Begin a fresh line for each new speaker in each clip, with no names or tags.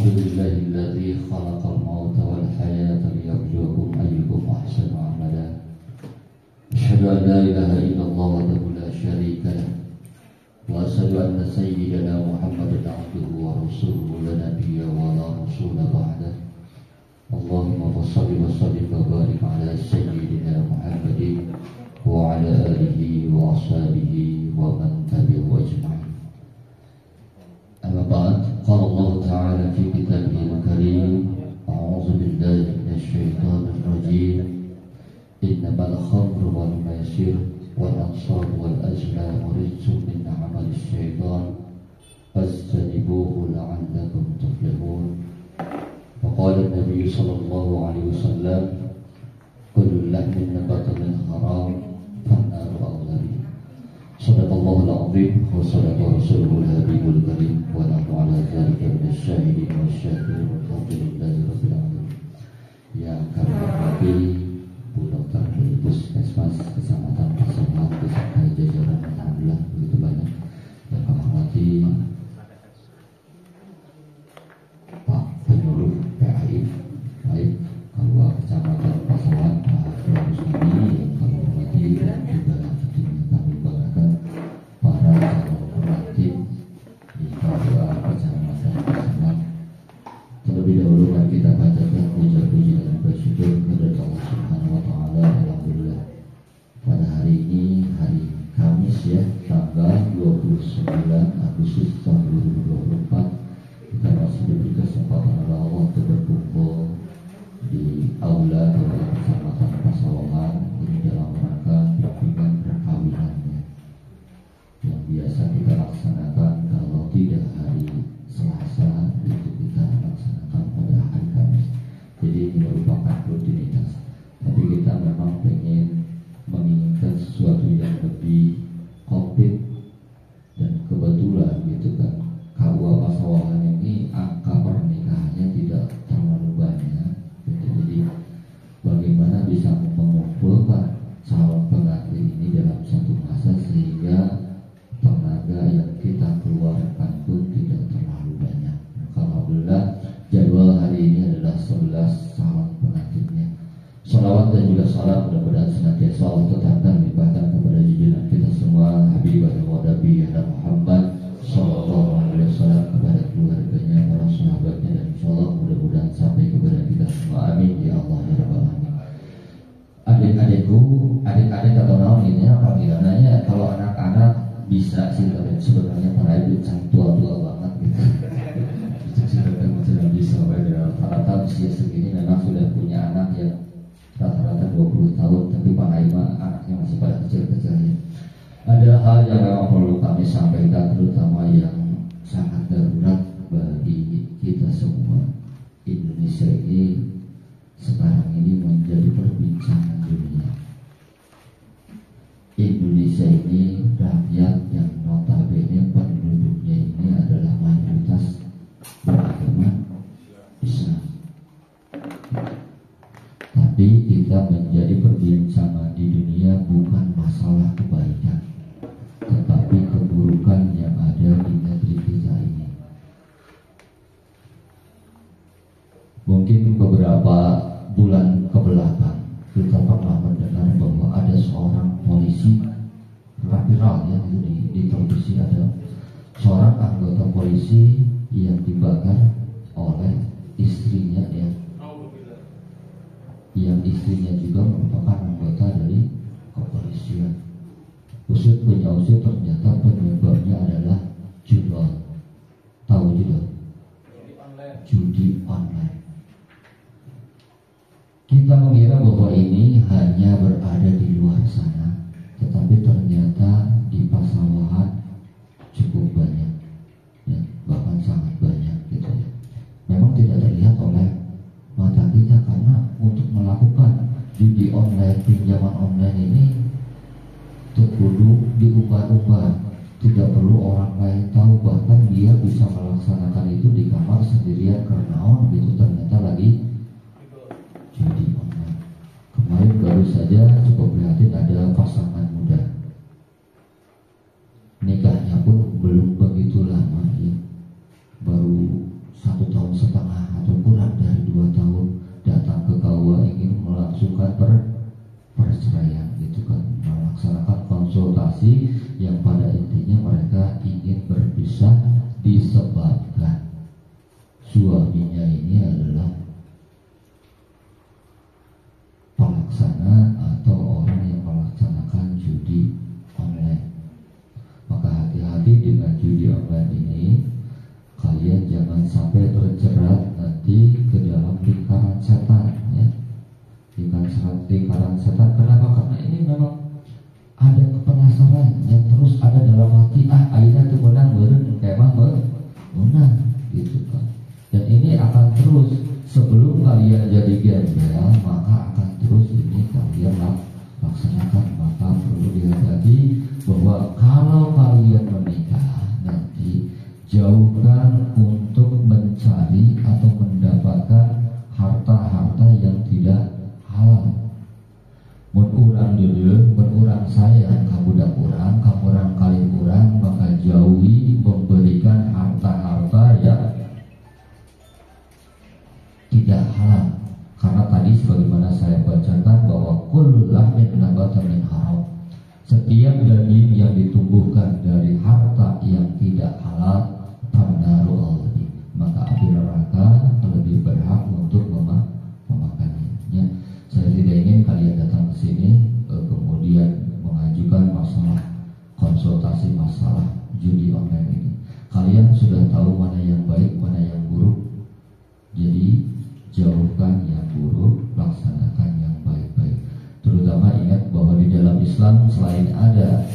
Alhamdulillahilladzi khalaqal mauta wal hayata liyabluwakum ayyukum ahsanu amala. Asyhadu an la ilaha illallah wahdahu la syarika lah. Wa asyhadu anna sayyidana Muhammadan abduhu wa rasuluhu la nabiyya wa la rasula ba'da. Allahumma shalli wa sallim wa barik ala sayyidina Muhammadin wa ala alihi wa ashabihi wa man tabi'ahu ajma'in. Amma ba'd, qala Allah Ta'ala fi kitabihil karim, a'udzu billahi minasy syaithanir rajim. Innamal khamru wal maisir wal ansab wal azlam rijsun min amali syaitan fastanibuhu la'allakum tuflihun. Wa qala an-nabiy sallallahu alaihi wasallam, kullu lahmin nabata min haram fannaru awla bihi. Sadaqallahul azim wa sadaqa rasuluhul habibul karim wa nahnu ala dzalika minasyahidin wasyakirin walhamdulillahi rabbil alamin. Yang kami hormati Bu Dr. Puskesmas Kecamatan Pasaman beserta jajaran, alhamdulillah begitu banyak. Yang kami hormati Pak Penyuluh PAI baik Ketua Kecamatan Pasaman Pak Muslimi, yang kami hormati, dan juga tentunya kami banggakan para calon pengantin di Ketua Kecamatan Pasaman. Terlebih dahulu mari kita bacakan puja-puji dan bersyukur kepada Allah Subhanahu wa Ta'ala. Alhamdulillah, pada hari ini, hari Kamis ya, tanggal 29 Agustus tahun 2024, kita masih diberi kesempatan oleh Allah untuk berkumpul di aula Ketua Kecamatan Pasawahan ini dalam rangka bimbingan perkawinannya yang biasa kita laksanakan kalau tidak hari Selasa, itu kita laksanakan pada hari Kamis. Jadi ini merupakan rutinitas. Tapi kita memang pengen menginginkan sesuatu yang lebih komplit, dan kebetulan gitu kan, KUA Pasawahan ini angka pernikahannya tidak terlalu banyak gitu. Jadi bagaimana bisa mengumpulkan calon pengantin ini dalam satu masa sehingga tenaga yang kita keluarkan pun tidak terlalu banyak. Alhamdulillah, jadwal hari ini adalah 11 calon pengantinnya. Salawat dan juga salam mudah-mudahan senantiasa Allah tetapkan limpahkan kepada junjungan kita semua Habibah wa Nabiyana Muhammad sallallahu alaihi wasallam, kepada keluarganya, para sahabatnya, dan insyaallah mudah-mudahan sampai kepada kita semua. Amin ya Allah ya rabbal alamin. Adik-adikku, adik-adik atau naon ini panggilannya, kalau anak-anak bisa sih, tapi sebenarnya para ibu yang tua-tua banget gitu. Itu sudah bisa, rata-rata usia segini memang sudah punya anak yang rata-rata 20 tahun, tapi para ibu anaknya masih pada kecil-kecil ya. Ada hal yang memang perlu kami sampaikan, terutama yang sangat darurat bagi kita semua. Indonesia ini sekarang ini menjadi perbincangan dunia. Indonesia ini rakyat yang notabene penduduknya ini adalah mayoritas beragama Islam. Tapi kita menjadi perbincangan di dunia bukan masalah kebaikan, tetapi keburukan yang ada di negeri kita ini. Mungkin beberapa bulan kebelakang kita pernah mendengar bahwa ada seorang polisi, viral ya, di televisi, ada seorang anggota polisi yang dibakar oleh istrinya ya, yang istrinya juga merupakan anggota dari kepolisian. Usut punya usut, ternyata penyebabnya adalah judul. Tahu judul? Judi online. Kita mengira bahwa ini hanya berada di luar sana, tetapi ternyata di Pasawahan cukup banyak ya, bahkan sangat banyak gitu ya. Memang tidak terlihat oleh mata kita, karena untuk melakukan judi online, pinjaman online ini terkudu diumbar-umbar, tidak perlu orang lain tahu, bahkan dia bisa melaksanakan itu di kamar sendirian karena gitu, ternyata lagi judi online. Kemarin baru saja cukup prihatin, ada pasangan muda, nikahnya pun belum begitu lama ya, baru 1,5 tahun maitatan min haram. Setiap daging yang ditumbuhkan dari harta yang tidak halal, fannaru auladi, maka api neraka lebih berhak untuk memakannya. Ya, saya tidak ingin kalian datang ke sini kemudian mengajukan masalah konsultasi masalah judi online ini. Kalian sudah tahu mana yang baik, mana yang buruk. Jadi jauhkan yang buruk, laksanakan yang baik-baik. Terutama ingat bahwa di dalam Islam selain ada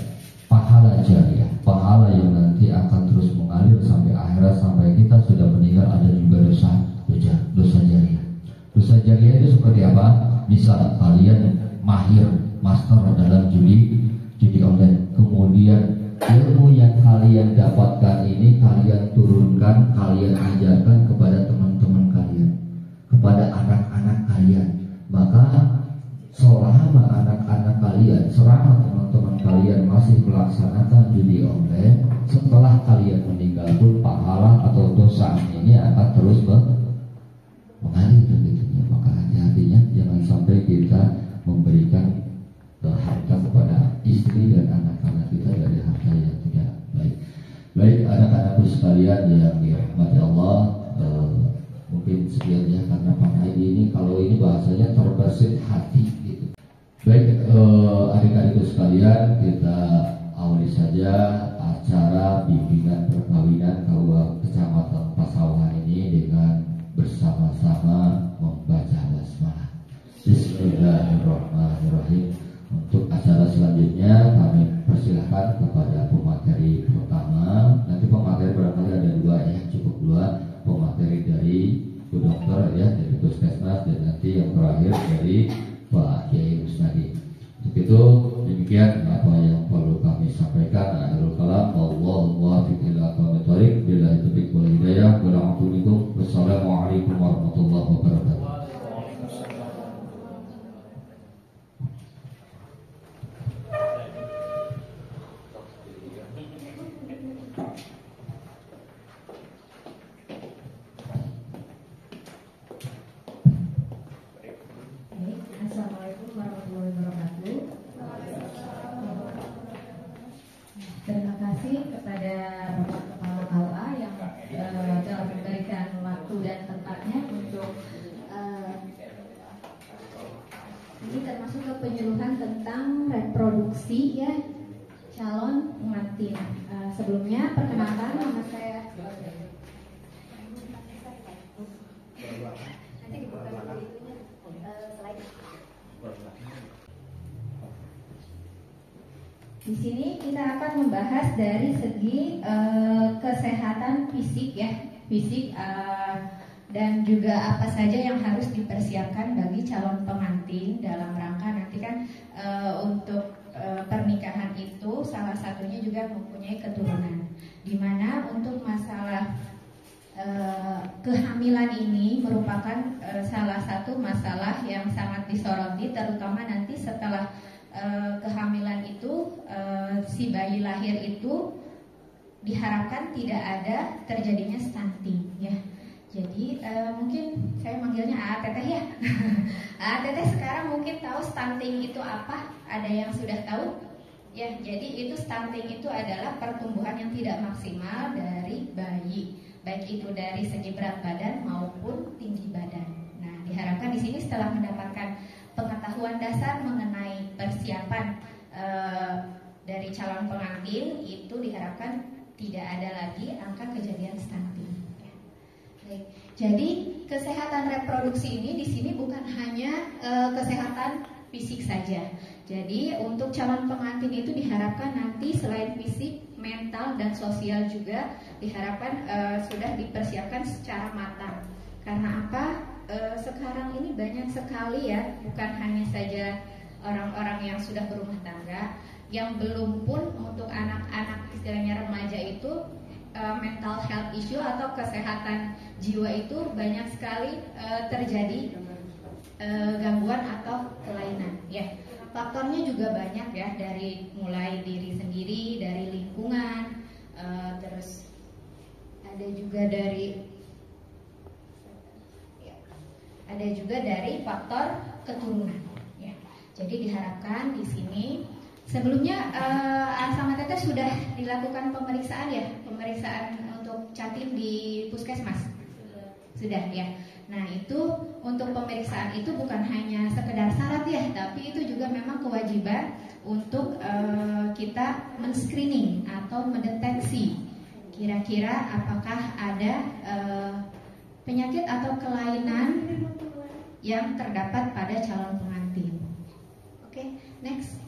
pahala jariah, pahala yang nanti akan terus mengalir sampai akhirat, sampai kita sudah meninggal, ada juga dosa jariah. Dosa jariah itu seperti apa? Misal kalian mahir, master dalam judi online, kemudian ilmu yang kalian dapatkan ini kalian turunkan, kalian ajarkan kepada teman-teman kalian, kepada anak-anak kalian. Maka selama anak-anak kalian, selama teman-teman kalian masih melaksanakan judi online, setelah kalian meninggal pun pahala atau dosa ini akan terus mengalir begitu. Maka hati-hatinya jangan sampai kita memberikan harta kepada istri dan anak-anak kita dari harta yang tidak baik. Baik anak-anakku sekalian yang dirahmati Allah, mungkin sekian ya, karena Pak Haidi ini kalau ini bahasanya terbersit hati gitu. Baik adik-adikku sekalian, kita awali saja acara bimbingan perkawinan KUA Kecamatan Pasawahan ini dengan bersama-sama membaca basmalah. Bismillahirrahmanirrahim. Untuk acara selanjutnya kami persilahkan kepada pemateri pertama. Nanti pemateri barangkali ada dua ya, cukup dua. Pemateri dari Bu Dokter ya, dari Puskesmas, dan nanti yang terakhir dari Pak Kiai Musnadi. Untuk itu demikian apa yang perlu kami sampaikan. Akhirul kalam, wallahu muwaffiq ila aqwamit thoriq, billahi taufiq wal hidayah. Wassalamualaikum warahmatullahi wabarakatuh.
Assalamualaikum warahmatullahi wabarakatuh. Terima kasih kepada Bapak Kepala KUA yang telah memberikan waktu dan tempatnya untuk ini termasuk ke penyuluhan tentang reproduksi ya calon pengantin. Sebelumnya perkenalkan nama saya. Nanti dibuka dulu itunya slide. Di sini kita akan membahas dari segi kesehatan fisik ya, fisik dan juga apa saja yang harus dipersiapkan bagi calon pengantin dalam rangka nanti kan untuk pernikahan itu salah satunya juga mempunyai keturunan. Dimana untuk masalah kehamilan ini merupakan salah satu masalah yang sangat disoroti, terutama nanti setelah kehamilan itu si bayi lahir itu diharapkan tidak ada terjadinya stunting ya. Jadi mungkin saya manggilnya Teteh ya. Teteh sekarang mungkin tahu stunting itu apa? Ada yang sudah tahu? Ya, jadi itu stunting itu adalah pertumbuhan yang tidak maksimal dari bayi, baik itu dari segi berat badan maupun tinggi badan. Nah, diharapkan di sini setelah mendapatkan pengetahuan dasar mengenai persiapan dari calon pengantin itu diharapkan tidak ada lagi angka kejadian stunting. Baik. Jadi kesehatan reproduksi ini di sini bukan hanya kesehatan fisik saja. Jadi untuk calon pengantin itu diharapkan nanti selain fisik, mental dan sosial juga diharapkan sudah dipersiapkan secara matang. Karena apa? Sekarang ini banyak sekali ya, bukan hanya saja orang-orang yang sudah berumah tangga, yang belum pun untuk anak-anak istilahnya remaja itu mental health issue atau kesehatan jiwa itu banyak sekali terjadi gangguan atau kelainan ya. Faktornya juga banyak ya, dari mulai diri sendiri, dari lingkungan, terus ada juga dari faktor keturunan ya. Jadi diharapkan di sini sebelumnya sama Teteh sudah dilakukan pemeriksaan ya, pemeriksaan untuk Jatim di Puskesmas. Sudah ya. Nah itu untuk pemeriksaan itu bukan hanya sekedar syarat ya, tapi itu juga memang kewajiban untuk kita men-screening atau mendeteksi kira-kira apakah ada penyakit atau kelainan yang terdapat pada calon pengantin. Oke, next.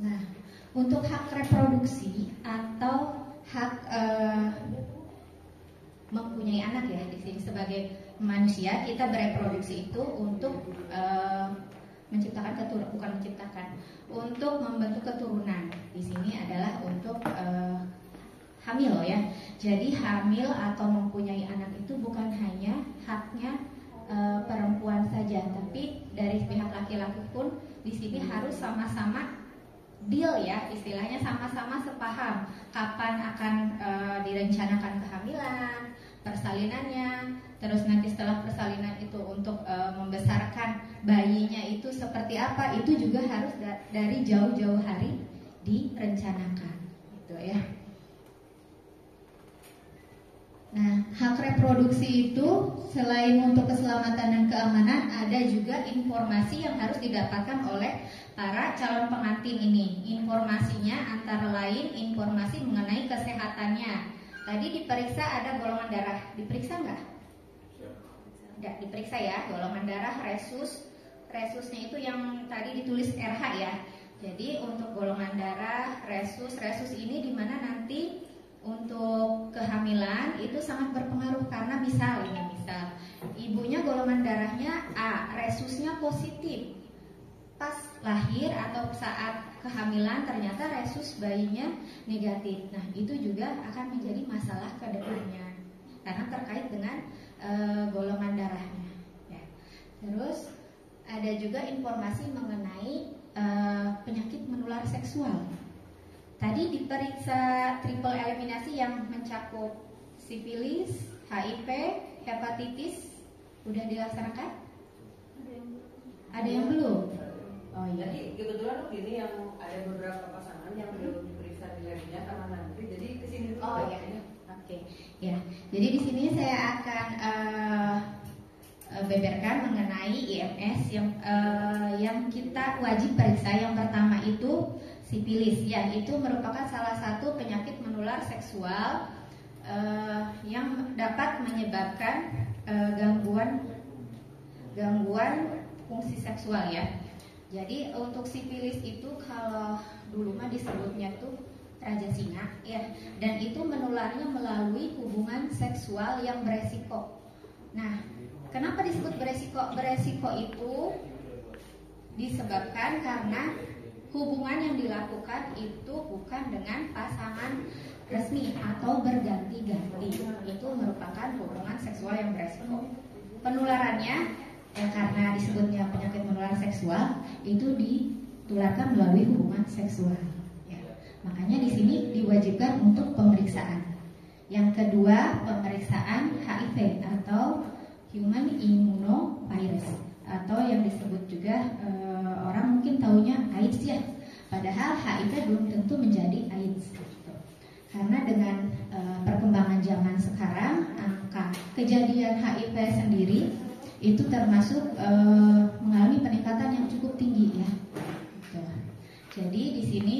Nah, untuk hak reproduksi atau hak mempunyai anak ya, di sini sebagai manusia kita bereproduksi itu untuk menciptakan keturunan, bukan menciptakan, untuk membentuk keturunan. Di sini adalah untuk hamil ya. Jadi hamil atau mempunyai anak itu bukan hanya haknya perempuan saja, tapi dari pihak laki-laki pun di sini harus sama-sama deal ya, istilahnya sama-sama sepaham kapan akan direncanakan kehamilan, persalinannya, terus nanti setelah persalinan itu untuk membesarkan bayinya itu seperti apa, itu juga harus dari jauh-jauh hari direncanakan, gitu ya. Nah, hak reproduksi itu selain untuk keselamatan dan keamanan, ada juga informasi yang harus didapatkan oleh para calon pengantin ini. Informasinya antara lain informasi mengenai kesehatannya. Tadi diperiksa ada golongan darah, diperiksa nggak? Nggak diperiksa ya, golongan darah, resus. Resusnya itu yang tadi ditulis RH ya. Jadi untuk golongan darah, resus ini dimana nanti untuk kehamilan itu sangat berpengaruh karena misal ibunya golongan darahnya A, resusnya positif. Pas lahir atau saat kehamilan ternyata resus bayinya negatif. Nah, itu juga akan menjadi masalah ke depannya karena terkait dengan golongan darahnya ya. Terus ada juga informasi mengenai penyakit menular seksual. Tadi diperiksa triple eliminasi yang mencakup sifilis, HIV, hepatitis, udah dilaksanakan? Ada yang belum? Oh iya.
Jadi kebetulan ini yang ada beberapa pasangan yang belum diperiksa di labnya sama nanti, jadi kesini dulu.
Oh iya. Oke. Ya. Jadi di sini saya akan beberkan mengenai IMS yang kita wajib periksa. Yang pertama itu sifilis, ya, itu merupakan salah satu penyakit menular seksual yang dapat menyebabkan gangguan fungsi seksual ya. Jadi untuk sifilis itu kalau dulu mah disebutnya tuh raja singa ya, dan itu menularnya melalui hubungan seksual yang beresiko. Nah, kenapa disebut beresiko? Beresiko itu disebabkan karena hubungan yang dilakukan itu bukan dengan pasangan resmi atau berganti-ganti. Itu merupakan hubungan seksual yang beresiko. Penularannya karena disebutnya penyakit menular seksual itu ditularkan melalui hubungan seksual. Ya. Makanya di sini diwajibkan untuk pemeriksaan. Yang kedua, pemeriksaan HIV atau Human Immunovirus, atau yang disebut juga orang mungkin taunya AIDS ya, padahal HIV belum tentu menjadi AIDS gitu. Karena dengan perkembangan zaman sekarang, angka kejadian HIV sendiri itu termasuk mengalami peningkatan yang cukup tinggi ya gitu. Jadi di sini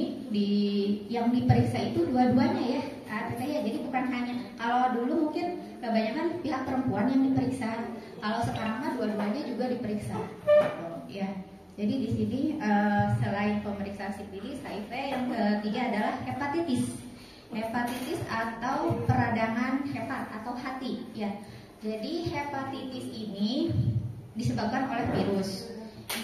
yang diperiksa itu dua-duanya ya, ya. Jadi bukan hanya, kalau dulu mungkin kebanyakan pihak perempuan yang diperiksa, kalau sekarang mah dua-duanya juga diperiksa gitu, ya. Jadi di sini selain pemeriksaan sifilis, HIV, yang ketiga adalah hepatitis atau peradangan hepat atau hati ya. Jadi hepatitis ini disebabkan oleh virus.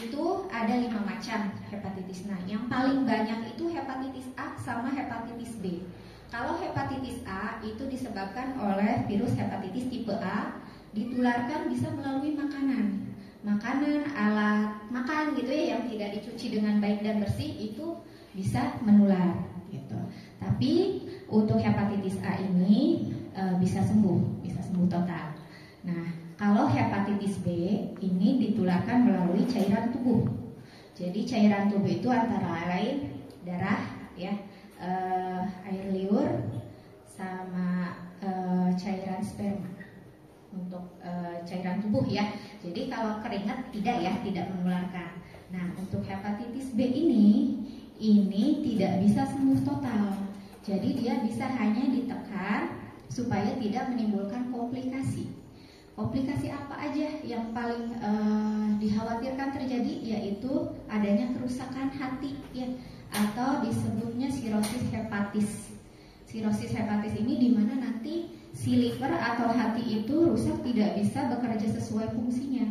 Itu ada 5 macam hepatitis. Nah, yang paling banyak itu hepatitis A sama hepatitis B. Kalau hepatitis A itu disebabkan oleh virus hepatitis tipe A, ditularkan bisa melalui makanan, alat makan gitu ya, yang tidak dicuci dengan baik dan bersih, itu bisa menular gitu. Tapi untuk hepatitis A ini bisa sembuh total. Nah, Kalau hepatitis B ini ditularkan melalui cairan tubuh. Jadi cairan tubuh itu antara lain darah, ya, air liur, sama cairan sperma untuk cairan tubuh ya. Jadi kalau keringat tidak ya, tidak menularkan. Nah, untuk hepatitis B ini tidak bisa sembuh total. Jadi dia bisa hanya ditekan supaya tidak menimbulkan komplikasi. Komplikasi apa aja yang paling dikhawatirkan terjadi, yaitu adanya kerusakan hati ya, atau disebutnya sirosis hepatis. Sirosis hepatis ini dimana nanti si liver atau hati itu rusak, tidak bisa bekerja sesuai fungsinya.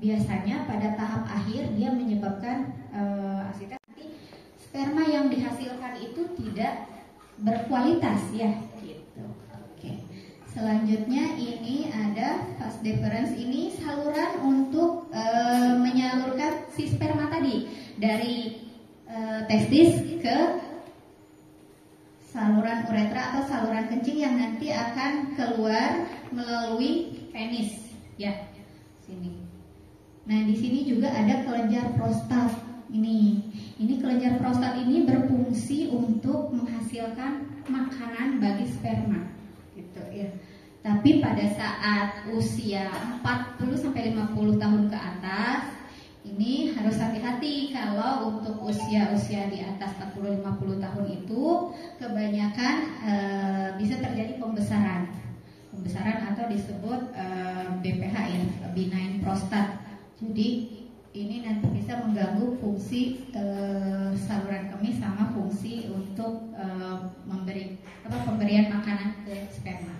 Biasanya pada tahap akhir dia menyebabkan nanti sperma yang dihasilkan itu tidak berkualitas ya gitu. Oke. Selanjutnya ini ada vas deferens, ini saluran untuk menyalurkan si sperma tadi dari testis ke saluran uretra atau saluran kencing yang nanti akan keluar melalui penis ya. Sini. Nah, di sini juga ada kelenjar prostat. Ini kelenjar prostat ini berfungsi untuk menghasilkan makanan bagi sperma. Gitu ya. Tapi pada saat usia 40 sampai 50 tahun ke atas, ini harus hati-hati kalau untuk usia di atas 40-50 tahun itu kebanyakan bisa terjadi pembesaran atau disebut BPH ya, benign prostat. Jadi ini nanti bisa mengganggu fungsi saluran kemih sama fungsi untuk pemberian makanan ke sperma.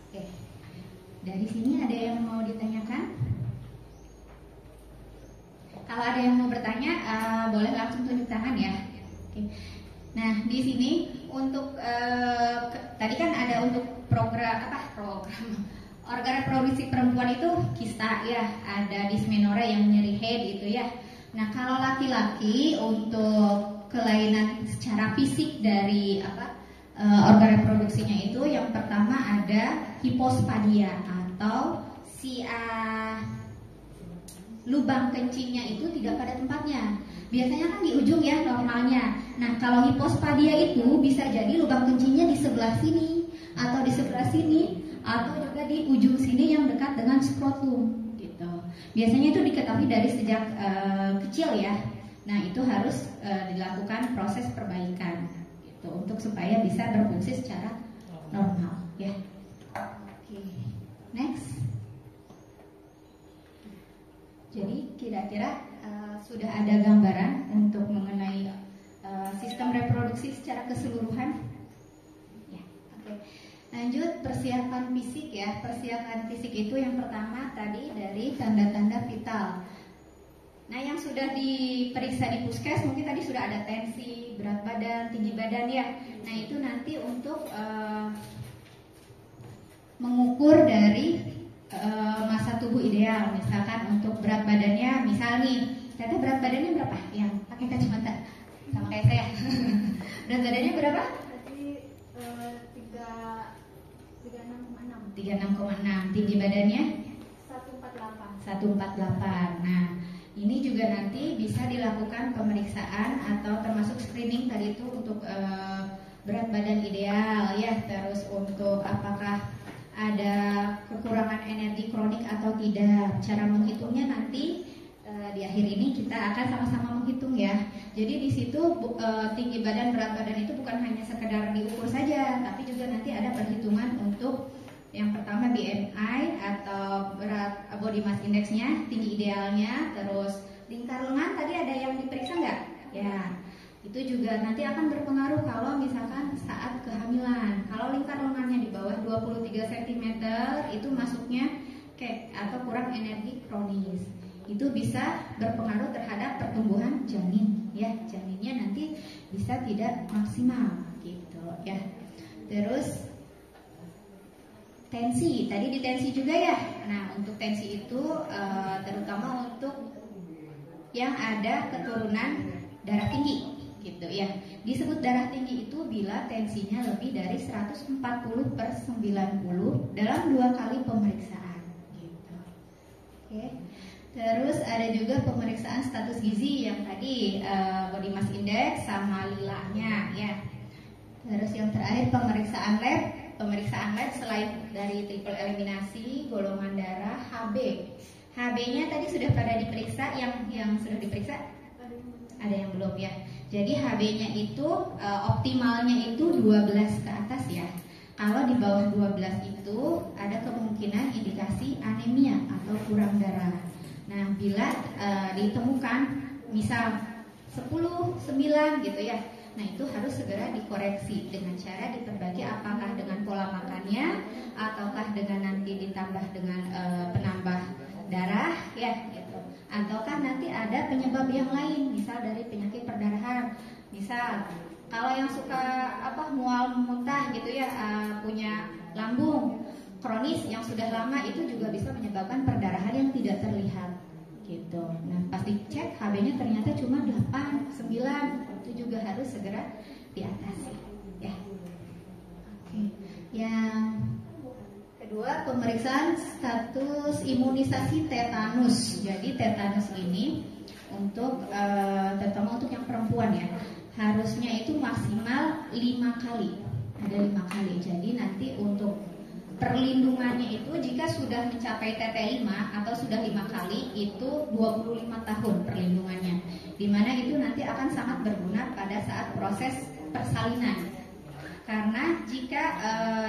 Oke. Dari sini ada yang mau ditanyakan? Kalau ada yang mau bertanya, boleh langsung tunjuk tangan ya. Oke. Nah, di sini untuk tadi kan ada untuk program organ reproduksi perempuan itu kista ya, ada dysmenorrhea yang nyeri head itu ya. Nah, kalau laki-laki untuk kelainan secara fisik dari organ reproduksinya itu yang pertama ada hipospadia atau lubang kencingnya itu tidak pada tempatnya. Biasanya kan di ujung ya normalnya. Nah, kalau hipospadia itu bisa jadi lubang kencingnya di sebelah sini atau di sebelah sini atau juga di ujung sini yang dekat dengan skrotum gitu. Biasanya itu diketahui dari sejak kecil ya. Nah, itu harus dilakukan proses perbaikan gitu untuk supaya bisa berfungsi secara normal ya. Oke. Next. Jadi kira-kira sudah ada gambaran untuk mengenai sistem reproduksi secara keseluruhan? Ya, oke. Lanjut persiapan fisik ya. Persiapan fisik itu yang pertama tadi dari tanda-tanda vital. Nah, yang sudah diperiksa di puskes mungkin tadi sudah ada tensi, berat badan, tinggi badan ya. Nah, itu nanti untuk mengukur dari masa tubuh ideal. Misalkan untuk berat badannya, misal nih, ternyata berat badannya berapa? Yang pakai kacamata sama kayak saya. Berat badannya berapa?
Berarti 36,6.
36,6. Tinggi badannya
148.
148. Nah, ini juga nanti bisa dilakukan pemeriksaan atau termasuk screening tadi itu untuk berat badan ideal ya. Terus untuk apakah ada kekurangan energi kronik atau tidak. Cara menghitungnya nanti di akhir ini kita akan sama-sama menghitung ya. Jadi di situ tinggi badan, berat badan itu bukan hanya sekedar diukur saja, tapi juga nanti ada perhitungan untuk yang pertama BMI atau berat body mass index-nya, tinggi idealnya, terus lingkar lengan tadi ada yang diperiksa nggak? Ya, itu juga nanti akan berpengaruh kalau misalkan saat kehamilan. Kalau lingkar lengannya di bawah 23 cm itu masuknya atau kurang energi kronis. Itu bisa berpengaruh terhadap pertumbuhan janin ya. Janinnya nanti bisa tidak maksimal gitu ya. Terus tensi, tadi di tensi juga ya. Nah, untuk tensi itu terutama untuk yang ada keturunan darah tinggi gitu ya. Disebut darah tinggi itu bila tensinya lebih dari 140/90 dalam 2 kali pemeriksaan. Oke. Terus ada juga pemeriksaan status gizi yang tadi body mass index sama lilanya ya. Terus yang terakhir pemeriksaan lab. Pemeriksaan lab selain dari triple eliminasi, golongan darah, HB. HB-nya tadi sudah pada diperiksa, yang sudah diperiksa ada yang belum ya. Jadi HB-nya itu optimalnya itu 12 ke atas ya. Kalau di bawah 12 itu ada kemungkinan indikasi anemia atau kurang darah. Nah, bila ditemukan misal 10, 9 gitu ya. Nah, itu harus segera dikoreksi dengan cara diperbagi apakah dengan pola makannya ataukah dengan nanti ditambah dengan penambah darah ya gitu. Ataukah nanti ada penyebab yang lain, misal dari penyakit perdarahan. Misal kalau yang suka mual muntah gitu ya, punya lambung kronis yang sudah lama itu juga bisa menyebabkan perdarahan yang tidak terlihat gitu. Nah, pasti cek HB-nya ternyata cuma 8, 9, itu juga harus segera diatasi ya. Oke. Yang kedua, pemeriksaan status imunisasi tetanus. Jadi tetanus ini untuk terutama untuk yang perempuan ya, harusnya itu maksimal 5 kali. Ada 5 kali. Jadi nanti untuk perlindungannya itu jika sudah mencapai TT5 atau sudah 5 kali itu 25 tahun perlindungannya. Dimana itu nanti akan sangat berguna pada saat proses persalinan. Karena jika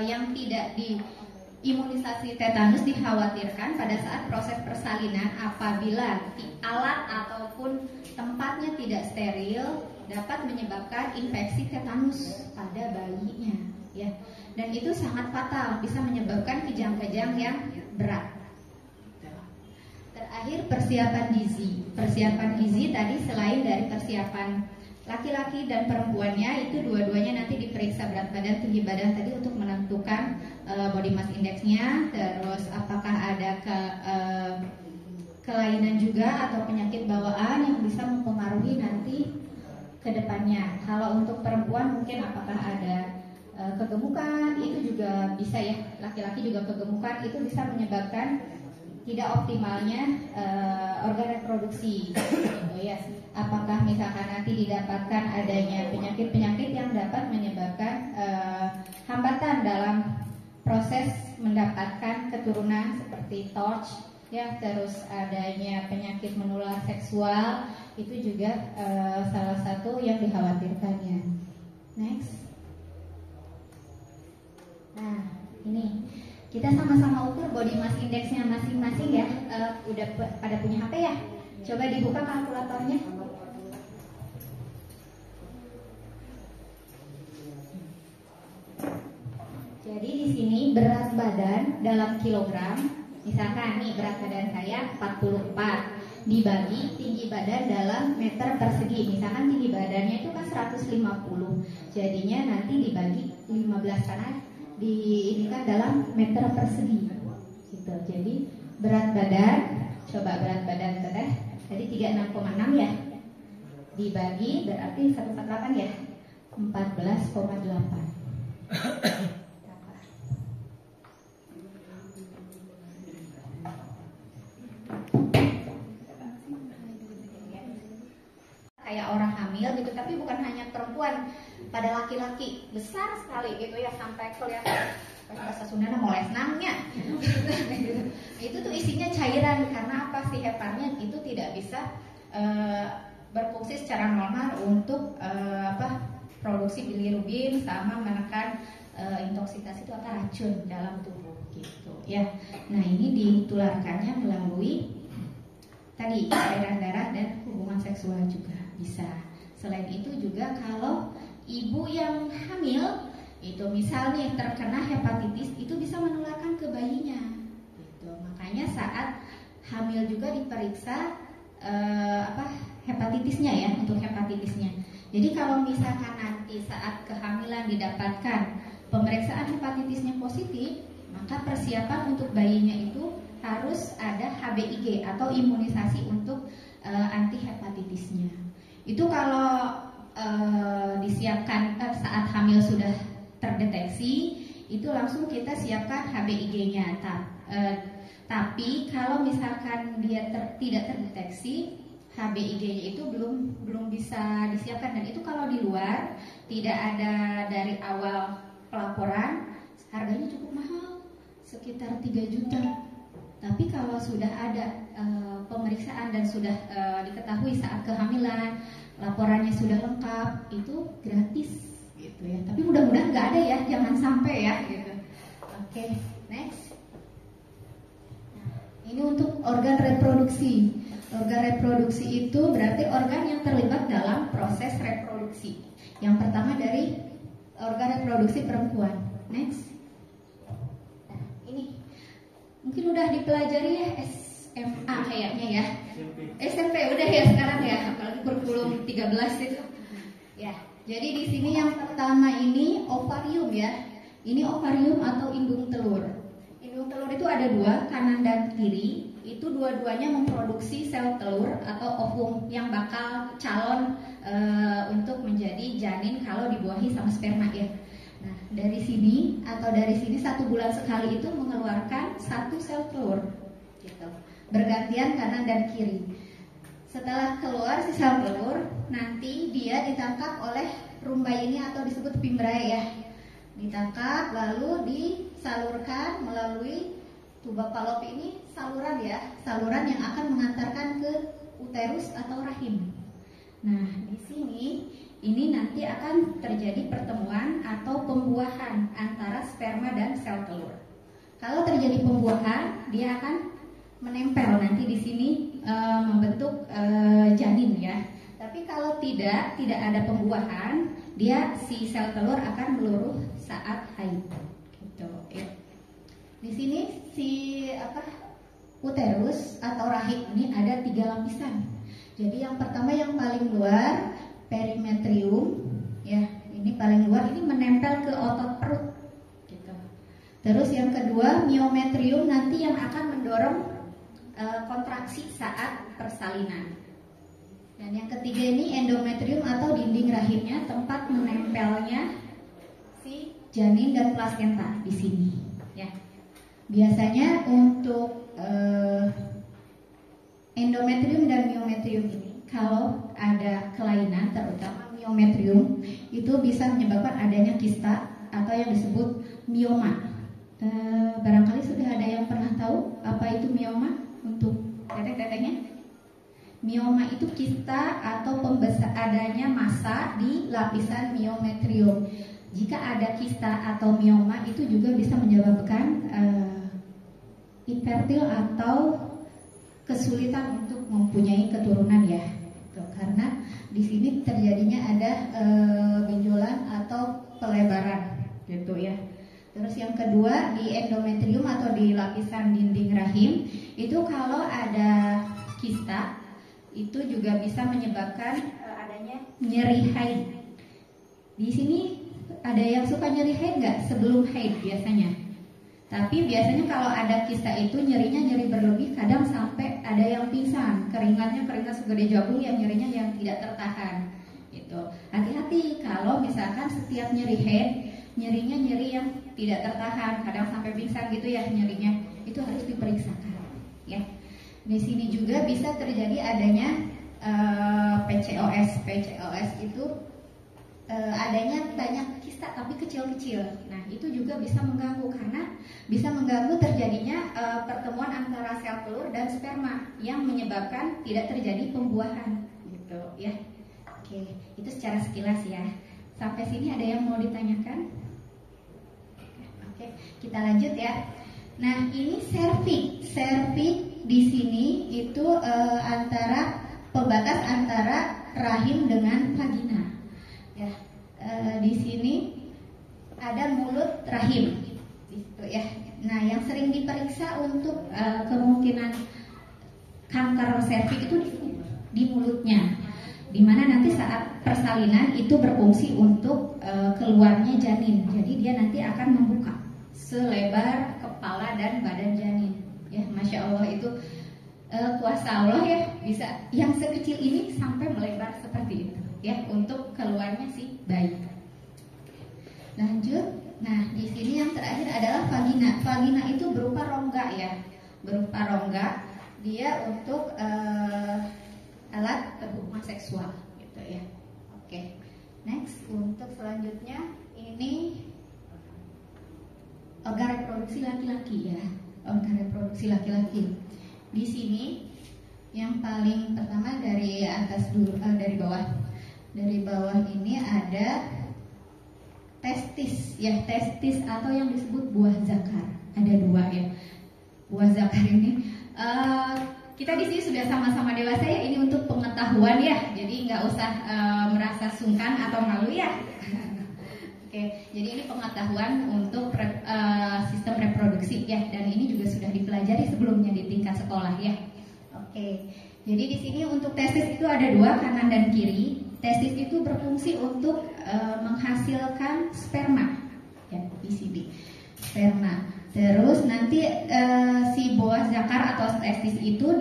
yang tidak diimunisasi tetanus dikhawatirkan pada saat proses persalinan apabila alat ataupun tempatnya tidak steril dapat menyebabkan infeksi tetanus pada bayinya ya. Dan itu sangat fatal, bisa menyebabkan kejang-kejang yang berat. Terakhir, persiapan gizi. Persiapan gizi tadi selain dari persiapan laki-laki dan perempuannya, itu dua-duanya nanti diperiksa berat badan, tinggi badan tadi untuk menentukan body mass index-nya. Terus apakah ada kelainan juga atau penyakit bawaan yang bisa mempengaruhi nanti ke depannya. Kalau untuk perempuan mungkin apakah ada kegemukan, itu juga bisa ya. Laki-laki juga kegemukan, itu bisa menyebabkan tidak optimalnya organ reproduksi gitu ya. Apakah misalkan nanti didapatkan adanya penyakit-penyakit yang dapat menyebabkan hambatan dalam proses mendapatkan keturunan seperti TORCH ya. Terus adanya penyakit menular seksual, itu juga salah satu yang dikhawatirkannya. Next. Nah, ini kita sama-sama ukur body mass index-nya masing-masing ya. Udah pada punya HP ya? Coba dibuka kalkulatornya. Jadi di sini berat badan dalam kilogram. Misalkan nih berat badan saya 44 dibagi tinggi badan dalam meter persegi. Misalkan tinggi badannya itu kan 150. Jadinya nanti dibagi 15 karena diinikan dalam meter persegi gitu. Jadi berat badan, coba berat badan teteh tadi 36,6 ya, dibagi berarti 148 ya, 14,8. Kayak orang hamil gitu, tapi bukan hanya perempuan, pada laki-laki besar sekali gitu ya, sampai kelihatan bahasa Sunda moles nangnya. Itu tuh isinya cairan, karena apa sih, heparnya itu tidak bisa berfungsi secara normal untuk produksi bilirubin sama menekan intoksikasi itu atau racun dalam tubuh gitu ya. Nah, ini ditularkannya melalui tadi cairan darah dan hubungan seksual juga bisa. Selain itu juga kalau ibu yang hamil itu misalnya terkena hepatitis, itu bisa menularkan ke bayinya gitu. Makanya saat hamil juga diperiksa hepatitisnya ya, untuk hepatitisnya. Jadi kalau misalkan nanti saat kehamilan didapatkan pemeriksaan hepatitisnya positif, maka persiapan untuk bayinya itu harus ada HBIG atau imunisasi untuk anti hepatitisnya. Itu kalau disiapkan saat hamil sudah terdeteksi, itu langsung kita siapkan HBIG-nya. Tapi kalau misalkan dia tidak terdeteksi, HBIG-nya itu belum bisa disiapkan, dan itu kalau di luar tidak ada dari awal pelaporan, harganya cukup mahal, sekitar 3 juta. Tapi kalau sudah ada pemeriksaan dan sudah diketahui saat kehamilan, laporannya sudah lengkap, itu gratis gitu ya. Tapi mudah-mudahan nggak ada ya, jangan sampai ya gitu. Oke, next. Nah, ini untuk organ reproduksi. Organ reproduksi itu berarti organ yang terlibat dalam proses reproduksi. Yang pertama dari organ reproduksi perempuan. Next. Nah, ini mungkin udah dipelajari ya, SMA kayaknya ya. SMP udah ya sekarang ya, apalagi kurikulum 13 itu. Ya, jadi di sini yang pertama ini ovarium ya. Ini ovarium atau indung telur. Indung telur itu ada 2, kanan dan kiri. Itu dua-duanya memproduksi sel telur atau ovum yang bakal calon untuk menjadi janin kalau dibuahi sama sperma ya. Nah, dari sini 1 bulan sekali itu mengeluarkan 1 sel telur gitu. Bergantian kanan dan kiri. Setelah keluar si sel telur, nanti dia ditangkap oleh rumbai ini atau disebut fimbriae ya. Ditangkap lalu disalurkan melalui tuba Fallopi. Ini saluran ya, saluran yang akan mengantarkan ke uterus atau rahim. Nah, di sini ini nanti akan terjadi pertemuan atau pembuahan antara sperma dan sel telur. Kalau terjadi pembuahan, dia akan menempel nanti di sini membentuk janin ya. Tapi kalau tidak ada pembuahan, dia si sel telur akan meluruh saat haid. Gitu ya. Di sini si uterus atau rahim ini ada 3 lapisan. Jadi yang pertama yang paling luar perimetrium ya, ini paling luar, ini menempel ke otot perut gitu. Terus yang kedua myometrium, nanti yang akan mendorong kontraksi saat persalinan. Dan yang ketiga ini endometrium atau dinding rahimnya, tempat menempelnya si janin dan plasenta di sini ya. Biasanya untuk endometrium dan myometrium ini kalau ada kelainan, terutama myometrium, itu bisa menyebabkan adanya kista atau yang disebut mioma. Barangkali sudah ada yang pernah tahu apa itu mioma untuk tetek-teteknya? Mioma itu kista atau adanya massa di lapisan myometrium. Jika ada kista atau mioma, itu juga bisa menyebabkan infertil atau kesulitan untuk mempunyai keturunan ya. Karena di sini terjadinya ada benjolan atau pelebaran gitu ya. Terus yang kedua di endometrium atau di lapisan dinding rahim, itu kalau ada kista itu juga bisa menyebabkan adanya nyeri haid. Di sini ada yang suka nyeri haid nggak sebelum haid biasanya? Tapi biasanya kalau ada kista itu nyerinya nyeri berlebih, kadang sampai ada yang pingsan, keringat segede jagung yang nyerinya yang tidak tertahan. Gitu. Hati-hati kalau misalkan setiap nyeri haid, nyerinya nyeri yang tidak tertahan, kadang sampai pingsan gitu ya nyerinya, itu harus diperiksakan. Ya. Di sini juga bisa terjadi adanya PCOS. PCOS itu adanya banyak kista tapi kecil-kecil. Nah, itu juga bisa mengganggu karena bisa mengganggu terjadinya pertemuan antara sel telur dan sperma yang menyebabkan tidak terjadi pembuahan gitu ya. Oke, itu secara sekilas ya. Sampai sini ada yang mau ditanyakan? Oke, kita lanjut ya. Nah, ini cervix. Cervix di sini itu antara pembatas antara rahim dengan vagina. Ya, di sini ada mulut rahim, gitu ya. Nah, yang sering diperiksa untuk kemungkinan kanker serviks itu di mulutnya, dimana nanti saat persalinan itu berfungsi untuk keluarnya janin. Jadi dia nanti akan membuka selebar kepala dan badan janin. Ya, masya Allah itu kuasa Allah ya, bisa yang sekecil ini sampai melebar seperti itu. Ya, untuk keluarnya si bayi. Lanjut. Nah, di sini yang terakhir adalah vagina. Vagina itu berupa rongga ya. berupa rongga, dia untuk alat berhubungan seksual gitu ya. Oke. Next, untuk selanjutnya ini organ reproduksi laki-laki ya. Organ reproduksi laki-laki. Di sini yang paling pertama dari atas dulu, dari bawah. Dari bawah ini ada testis ya, testis atau yang disebut buah zakar. Ada dua ya. Buah zakar ini kita di sini sudah sama-sama dewasa ya, ini untuk pengetahuan ya. Jadi nggak usah merasa sungkan atau malu ya. Oke, jadi ini pengetahuan untuk sistem reproduksi ya, dan ini juga sudah dipelajari sebelumnya di tingkat sekolah ya. Oke, jadi di sini untuk testis itu ada dua, kanan dan kiri. Testis itu berfungsi untuk menghasilkan sperma, ya, PCB, sperma. Terus nanti si buah zakar atau testis itu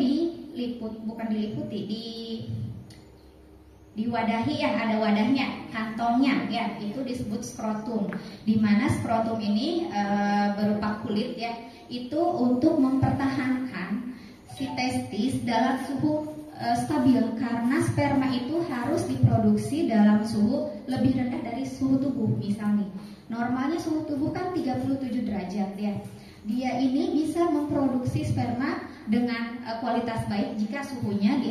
diwadahi ya, ada wadahnya, kantongnya ya, itu disebut skrotum. Dimana skrotum ini berupa kulit ya, itu untuk mempertahankan si testis dalam suhu stabil, karena sperma itu harus diproduksi dalam suhu lebih rendah dari suhu tubuh. Misalnya normalnya suhu tubuh kan 37 derajat ya, dia ini bisa memproduksi sperma dengan kualitas baik jika suhunya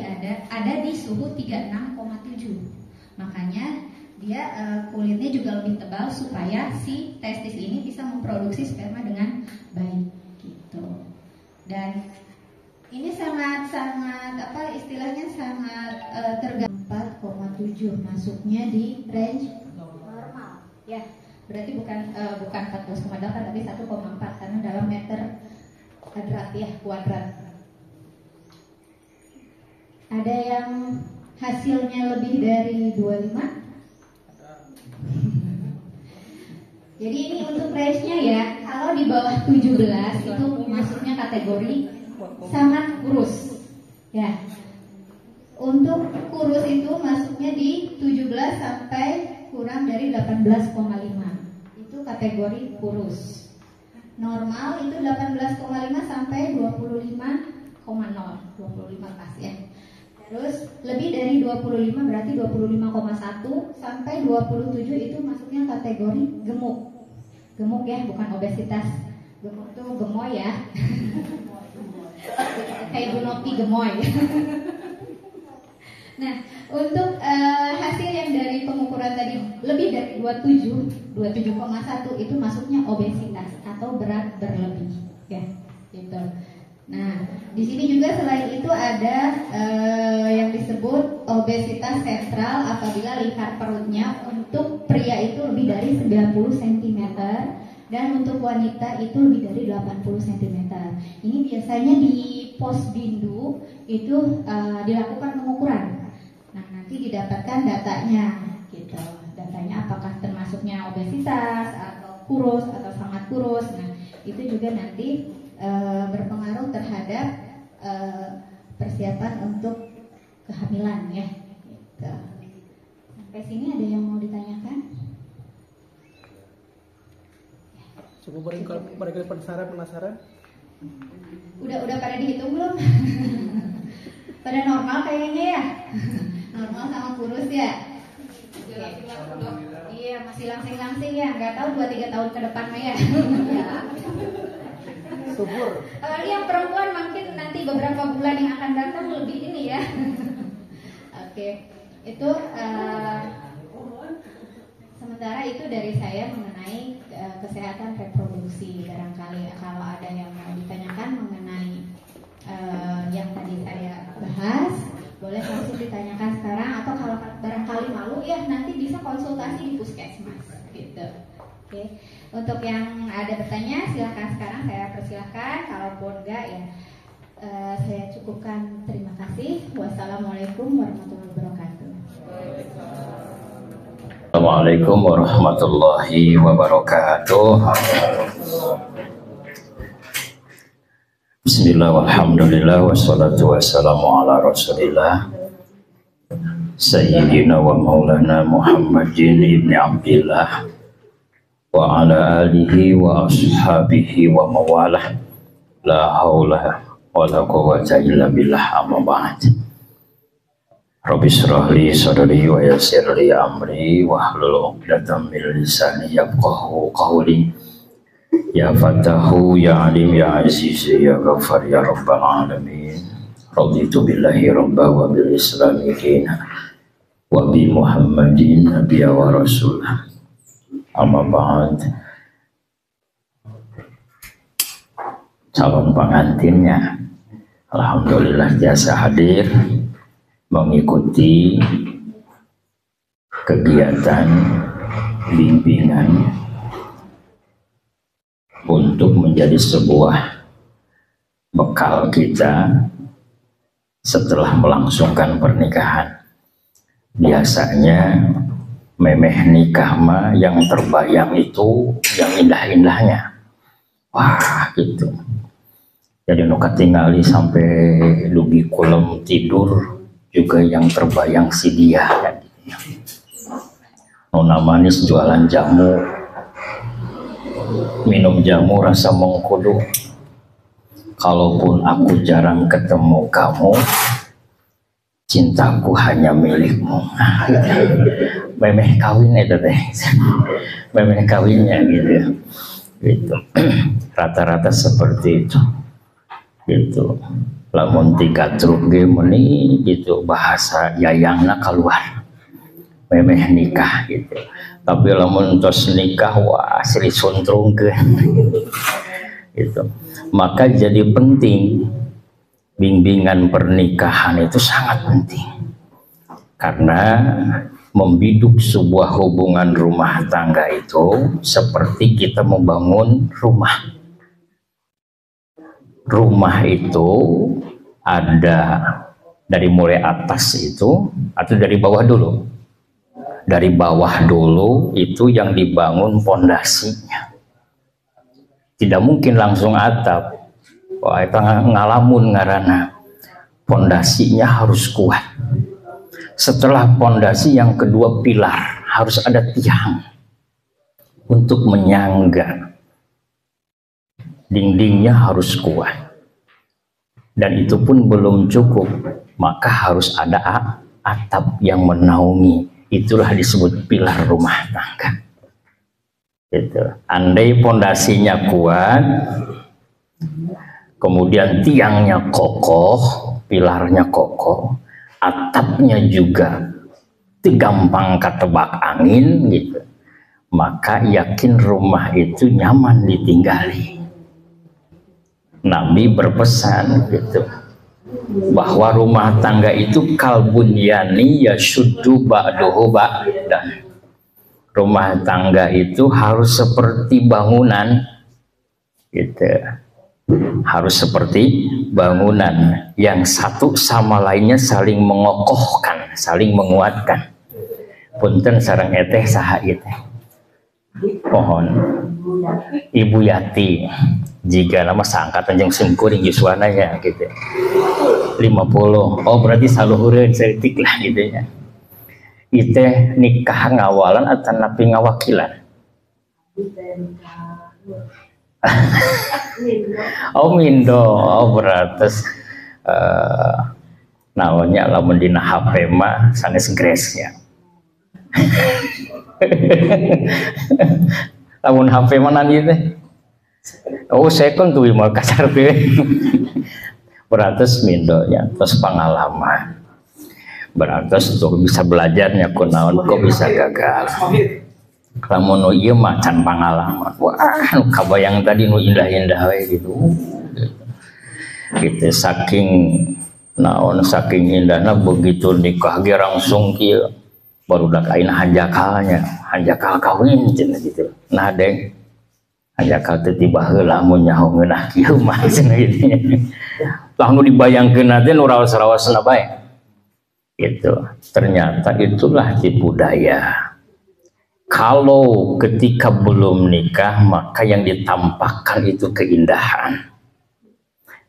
ada di suhu 36,7. Makanya dia kulitnya juga lebih tebal supaya si testis ini bisa memproduksi sperma dengan baik gitu. Dan ini sangat apa istilahnya, sangat tergantung 4,7, masuknya di range normal ya. Berarti bukan 14,8 tapi 1,4 karena dalam meter kuadrat ya, kuadrat. Ada yang hasilnya lebih dari 25? Jadi ini untuk range-nya ya. Kalau di bawah 17 itu masuknya kategori sangat kurus ya. Untuk kurus itu masuknya di 17 sampai kurang dari 18,5, itu kategori kurus. Normal itu 18,5 sampai 25,0, 25 pas ya. Terus lebih dari 25 berarti 25,1 sampai 27 itu masuknya kategori gemuk. Gemuk ya, bukan obesitas. Gemuk itu gemoy ya. Kayak Gunopi gemoy. Nah, untuk hasil yang dari pengukuran tadi lebih dari 27,1 itu masuknya obesitas atau berat berlebih, ya, gitu. Nah, di sini juga selain itu ada yang disebut obesitas sentral apabila lingkar perutnya untuk pria itu lebih dari 90 cm. Dan untuk wanita itu lebih dari 80 cm. Ini biasanya di Posbindu itu dilakukan pengukuran. Nah, nanti didapatkan datanya, gitu. Datanya apakah termasuknya obesitas atau kurus atau sangat kurus. Nah, itu juga nanti berpengaruh terhadap persiapan untuk kehamilan ya. Gitu. Sampai sini ada yang mau ditanyakan?
Cukup mereka penasaran.
Udah pada dihitung belum? Pada normal kayaknya ya. Normal sama kurus ya. Iya, masih langsing-langsing ya. Nggak tahu 2-3 tahun ke depan mah ya.
Subur.
Yang perempuan mungkin nanti beberapa bulan yang akan datang lebih ini ya. Oke. Itu sementara itu dari saya mengenai kesehatan reproduksi. Barangkali kalau ada yang mau ditanyakan mengenai yang tadi saya bahas, boleh langsung ditanyakan sekarang, atau kalau barangkali malu ya nanti bisa konsultasi di puskesmas gitu. Oke. Untuk yang ada bertanya silahkan sekarang, saya persilahkan. Kalaupun enggak ya saya cukupkan. Terima kasih. Wassalamualaikum warahmatullahi wabarakatuh.
Assalamualaikum warahmatullahi wabarakatuh. Bismillah walhamdulillah wassalatu wassalamu ala rasulillah Sayyidina wa maulana Muhammadin ibni Abdillah wa ala alihi wa ashabihi wa mawalah. La haula wala quwwata illa billah, amma ba'd. Rabbi shrah li sadri wa yassir li amri wahlul 'uqdatam min lisani yafqahu qawli. Ya Fatahu ya Alim ya Aziz ya Ghaffar ya Rabbal alamin. Raditu billahi rabba wa bil islami dina wa bi Muhammadin nabiyya wa rasulah. Amma ba'd. Calon pengantinnya alhamdulillah biasa hadir mengikuti kegiatan bimbingan untuk menjadi sebuah bekal kita setelah melangsungkan pernikahan. Biasanya memeh nikah mah yang terbayang itu yang indah-indahnya, wah gitu. Jadi nu katingali sampai dugi kolam tidur juga yang terbayang si dia kan. Nona manis jualan jamu, minum jamu rasa mengkudu. Kalaupun aku jarang ketemu kamu, cintaku hanya milikmu. Memeh kawin itu teh, memeh kawinnya gitu. Gitu. Rata-rata seperti itu. Gitu. Lamun 3 truk ge meuni gitu bahasa yayangna keluar. Memeh nikah gitu. Tapi lamun tos nikah wah sri suntrungkeun. Gitu. Maka jadi penting bimbingan pernikahan itu sangat penting. Karena membiduk sebuah hubungan rumah tangga itu seperti kita membangun rumah. Rumah itu ada dari mulai atas itu atau dari bawah dulu? Dari bawah dulu itu yang dibangun pondasinya. Tidak mungkin langsung atap. Wah, itu ngalamun ngarana. Pondasinya harus kuat. Setelah pondasi yang kedua pilar, harus ada tiang untuk menyangga. Dindingnya harus kuat. Dan itu pun belum cukup, maka harus ada atap yang menaungi. Itulah disebut pilar rumah tangga. Gitu. Andai pondasinya kuat, kemudian tiangnya kokoh, pilarnya kokoh, atapnya juga gampang ketebak angin gitu, maka yakin rumah itu nyaman ditinggali. Nabi berpesan gitu bahwa rumah tangga itu kalbunyani yashuddu ba'duhu ba'dan. Rumah tangga itu harus seperti bangunan gitu. Harus seperti bangunan yang satu sama lainnya saling mengokohkan, saling menguatkan. Punten sareng eteh saha iteh. Pohon Ibu Yati jika nama seangkatan jeung sengkuring yuswana ya gitu. 50. Oh berarti saluhureun setik lah gitu ya. Iteh nikah ngawalan atau napi ngawakilan? Oh mindo, oh beratus naonnya lamun dina HP mah sanes grace-nya. Lamun HP mana teh? Oh second tuh mau kasar tuh. Beratus mindo ya, terus pengalaman. Beratus tuh bisa belajarnya kunaon kok bisa gagal. Lamun nu ieu mah can pengalaman. Wah, nu kabayang tadi nu indah-indah we gitu. Gitu saking naon saking indahna begitu nikah ge langsung kieu. Barudak ayeuna hanjakalnya, hanjakal kawin cenah gitu. Nah, Deng. Hanjakal teu tiba heula mun nyaho ngeunah kieu mah cenah gitu. Lah nu dibayangkeun teh nu raos-raosna bae. Gitu. Ternyata itulah tipu daya. Kalau ketika belum nikah maka yang ditampakkan itu keindahan.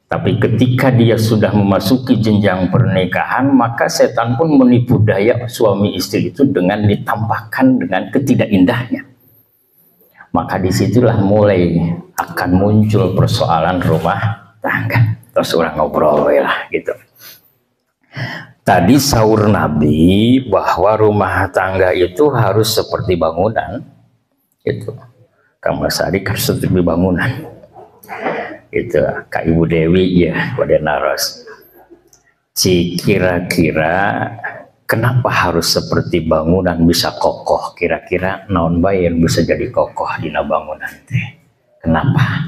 Tapi ketika dia sudah memasuki jenjang pernikahan, maka setan pun menipu daya suami istri itu dengan ditampakkan dengan ketidakindahnya. Maka disitulah mulai akan muncul persoalan rumah tangga. Terus orang ngobrol lah gitu. Tadi sahur Nabi bahwa rumah tangga itu harus seperti bangunan. Itu Kang Mas Ari kan seperti bangunan. Itu Kak Ibu Dewi ya, pada naros. Kira-kira kenapa harus seperti bangunan bisa kokoh? Kira-kira naon bae yang bisa jadi kokoh dina bangunan teh? Kenapa?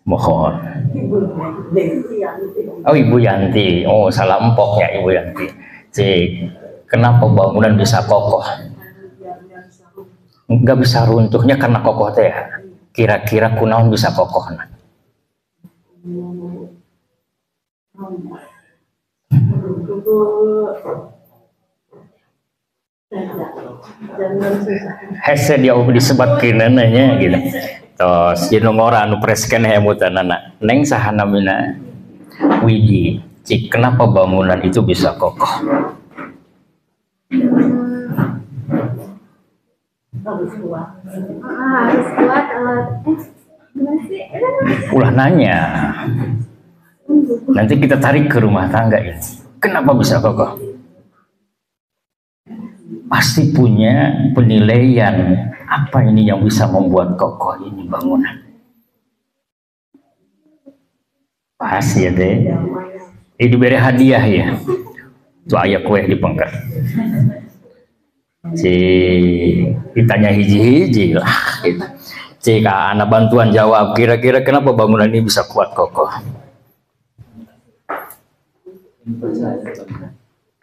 Mohon. Oh Ibu Yanti, oh salah empok ya Ibu Yanti. Kenapa bangunan bisa kokoh? Nggak bisa runtuhnya karena kokoh teh ya. Kira-kira kunaon bisa kokoh? Hese dia disebutkeun nanya gitu. Tos jeung ngora anu presken hemutanana. Neng saha namina? Widi. Cik, kenapa bangunan itu bisa kokoh?
Harus kuat. Gimana sih?
Ulah nanya. Nanti kita tarik ke rumah tangga ini. Kenapa bisa kokoh? Pasti punya penilaian apa ini yang bisa membuat kokoh ini bangunan. Pas ya deh. Ini diberi hadiah ya. Itu ayah kue di pengker. Ditanya hiji-hiji lah. Jika anak bantuan jawab, kira-kira kenapa bangunan ini bisa kuat kokoh?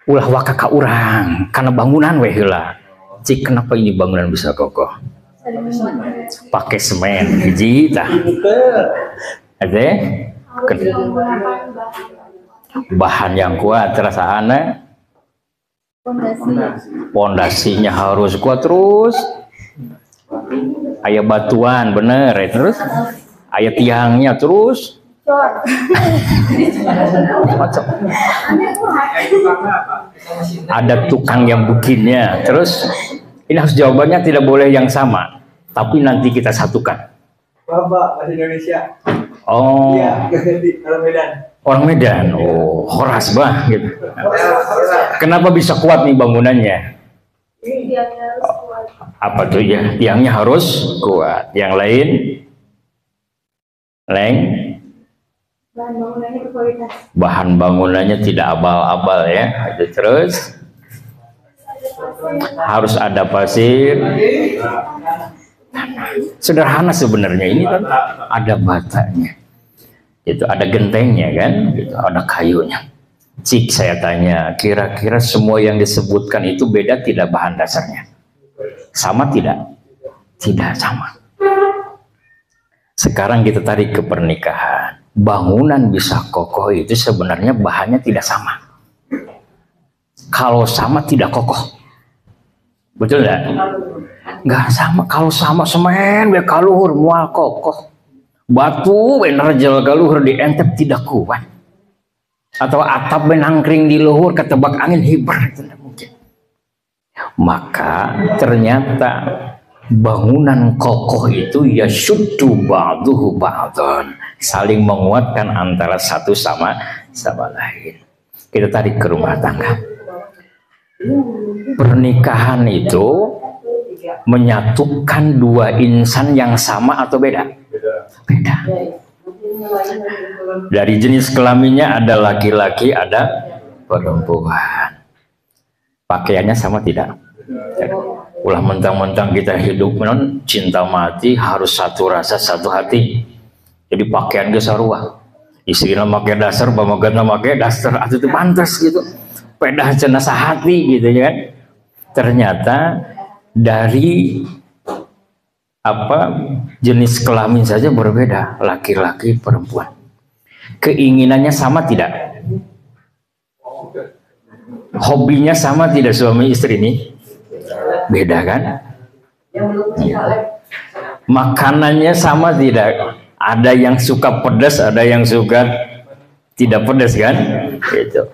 Ulah wakaka urang karena bangunan weh heula. Cik, kenapa ini bangunan bisa kokoh? Pakai semen hiji tah. Ade bahan yang kuat terasana. Pondasinya harus kuat terus. Aya batuan bener ya, terus aya tiangnya terus. Ada tukang yang bikinnya. Terus ini harus jawabannya tidak boleh yang sama, tapi nanti kita satukan.
Bapak bahasa Indonesia.
Oh.
Iya, orang Medan.
Orang Medan. Oh, horas bah gitu. Kenapa bisa kuat nih bangunannya? Apa tuh ya? Tiangnya harus kuat. Yang lain? Bahan bangunannya tidak abal-abal ya. Terus harus ada pasir. Sederhana sebenarnya, ini kan ada batanya. Itu ada gentengnya kan, gitu, ada kayunya. Cik, saya tanya, kira-kira semua yang disebutkan itu beda tidak bahan dasarnya? Sama tidak? Tidak sama. Sekarang kita tarik ke pernikahan. Bangunan bisa kokoh itu sebenarnya bahannya tidak sama. Kalau sama tidak kokoh. Betul nggak? Nggak sama. Kalau sama semen be kaluhur mual kokoh. Batu bener jel kaluhur di entep tidak kuat. Atau atap benangkring di luhur ketebak angin hibar, tidak mungkin. Maka ternyata bangunan kokoh itu ya syuddu ba'duhu ba'dan, saling menguatkan antara satu sama lain. Kita tarik ke rumah tangga. Pernikahan itu menyatukan dua insan yang sama atau beda? Beda. Dari jenis kelaminnya ada laki-laki, ada perempuan. Pakaiannya sama tidak? Ulah mentang-mentang kita hidup cinta mati harus satu rasa satu hati. Jadi pakaian ge sarua. Istrina make dasar, pamagatna make dasar, atuh teu pantes gitu. Pedah cenah sahati gitu ya kan. Ternyata dari jenis kelamin saja berbeda, laki-laki perempuan. Keinginannya sama tidak? Hobinya sama tidak suami istri ini? Beda kan? Makanannya sama tidak? Ada yang suka pedas, ada yang suka tidak pedas kan? Gitu.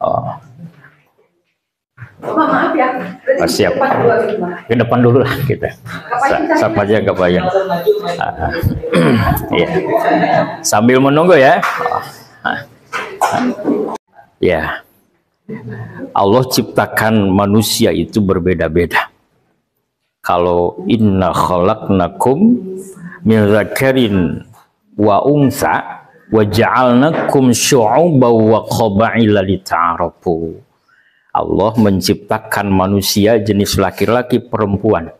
Oh.
Maaf ya ya. Berarti
Siap.
depan dua gitu, Pak.
Ke depan dulu lah kita. Siapa aja gak bayang. Ya. Sambil menunggu ya. Ya. Allah ciptakan manusia itu berbeda-beda. Kalau inna khalaqnakum min dzakarin wa unsa wa ja'alnakum syu'uban wa qaba'ila lita'arafu. Allah menciptakan manusia jenis laki-laki perempuan,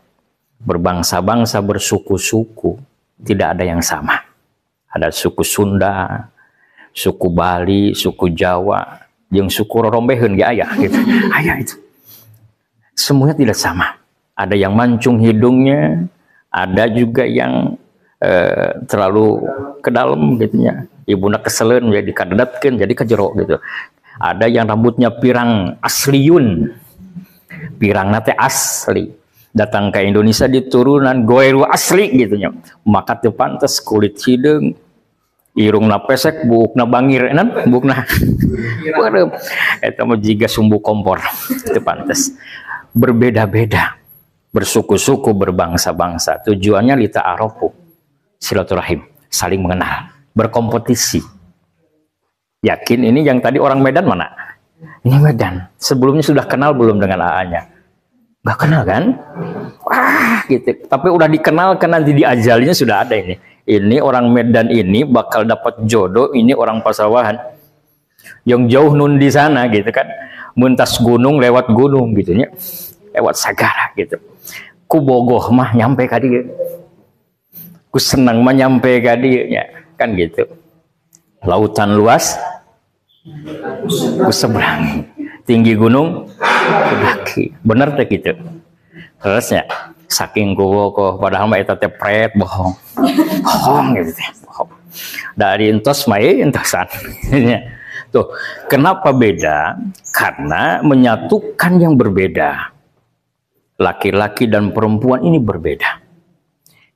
berbangsa-bangsa, bersuku-suku, tidak ada yang sama. Ada suku Sunda, suku Bali, suku Jawa, yang suku Rorombeheun ge aya gitu. Aya itu. Semuanya tidak sama. Ada yang mancung hidungnya, ada juga yang terlalu ke dalam gitu nya. Ibuna keselen jadi kadedatkeun jadi kajero gitu. Ada yang rambutnya pirang asliun, pirang nate asli, datang ke Indonesia di turunan goeru asli gitunya, maka teu pantes kulit hidung, irungna pesek, buukna bangir, enan buukna, waduh, eta mah jiga sumbu kompor, teu pantes. Berbeda-beda, bersuku-suku, berbangsa-bangsa, tujuannya lita'arofu, silaturahim, saling mengenal, berkompetisi. Yakin ini yang tadi orang Medan mana? Ini Medan. Sebelumnya sudah kenal belum dengan AA-nya? Gak kenal kan? Wah gitu. Tapi udah dikenal kan nanti di ajalnya sudah ada ini. Ini orang Medan ini bakal dapat jodoh. Ini orang Pasawahan. Yang jauh nun di sana gitu kan. Muntas gunung lewat gunung gitunya. Lewat Sagara gitu. Ku bogoh mah nyampe ka dieu. Ku senang mah nyampe ka dieu nya. Kan gitu. Lautan luas ku seberang, tinggi gunung ku daki. Bener teh gitu. Terusnya saking kuwokoh padahal mah eta teh pret bohong. Bohong gitu teh. Bohong. Dari entos mah entosan. Tuh, kenapa beda? Karena menyatukan yang berbeda. Laki-laki dan perempuan ini berbeda.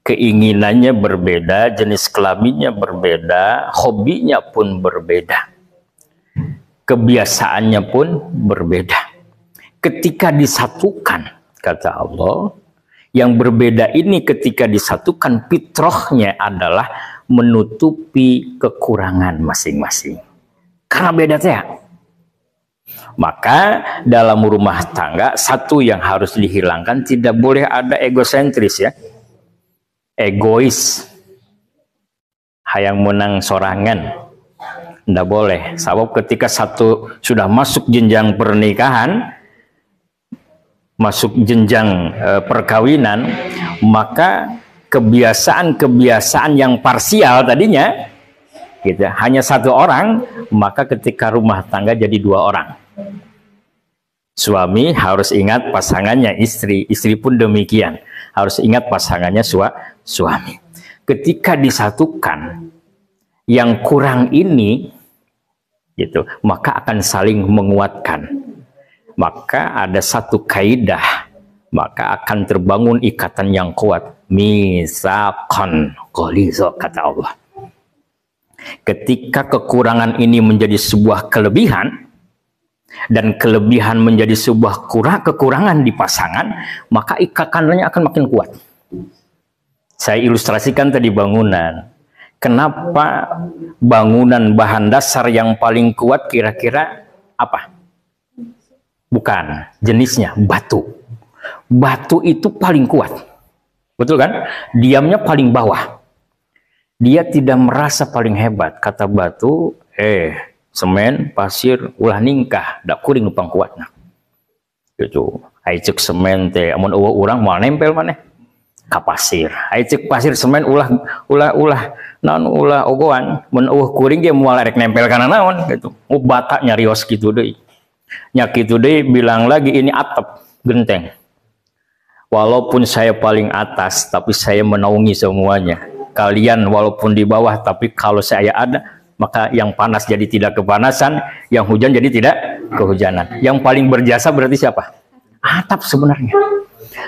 Keinginannya berbeda, jenis kelaminnya berbeda, hobinya pun berbeda. Kebiasaannya pun berbeda. Ketika disatukan, kata Allah, yang berbeda ini ketika disatukan, fitrahnya adalah menutupi kekurangan masing-masing. Karena beda teh. Maka dalam rumah tangga, satu yang harus dihilangkan, tidak boleh ada egosentris ya. Egois, hayang menang sorangan, ndak boleh. Sebab ketika satu sudah masuk jenjang pernikahan, masuk jenjang perkawinan, maka kebiasaan-kebiasaan yang parsial tadinya, gitu, hanya satu orang, maka ketika rumah tangga jadi dua orang. Suami harus ingat pasangannya istri, istri pun demikian. Harus ingat pasangannya suami. Ketika disatukan, yang kurang ini, gitu, maka akan saling menguatkan. Maka ada satu kaidah, maka akan terbangun ikatan yang kuat. Misaqan ghaliza, kata Allah. Ketika kekurangan ini menjadi sebuah kelebihan, dan kelebihan menjadi sebuah kekurangan di pasangan, maka ikatannya akan makin kuat. Saya ilustrasikan tadi bangunan. Kenapa bangunan bahan dasar yang paling kuat kira-kira apa? Bukan jenisnya, batu. Batu itu paling kuat. Betul kan? Diamnya paling bawah. Dia tidak merasa paling hebat. Kata batu, semen, pasir, ulah ningkah, dak kuring nupang kuatna. Gitu. Ai ceuk semen teh amun eueuh urang moal nempel maneh ka pasir. Ai ceuk pasir semen ulah ogoan, mun eueuh kuring ge moal rek nempel kana naon gitu. Bata nyarios kitu deui. Nya kitu deui bilang lagi ini atap genteng. Walaupun saya paling atas tapi saya menaungi semuanya. Kalian walaupun di bawah tapi kalau saya ada maka yang panas jadi tidak kepanasan, yang hujan jadi tidak kehujanan. Yang paling berjasa berarti siapa? Atap sebenarnya.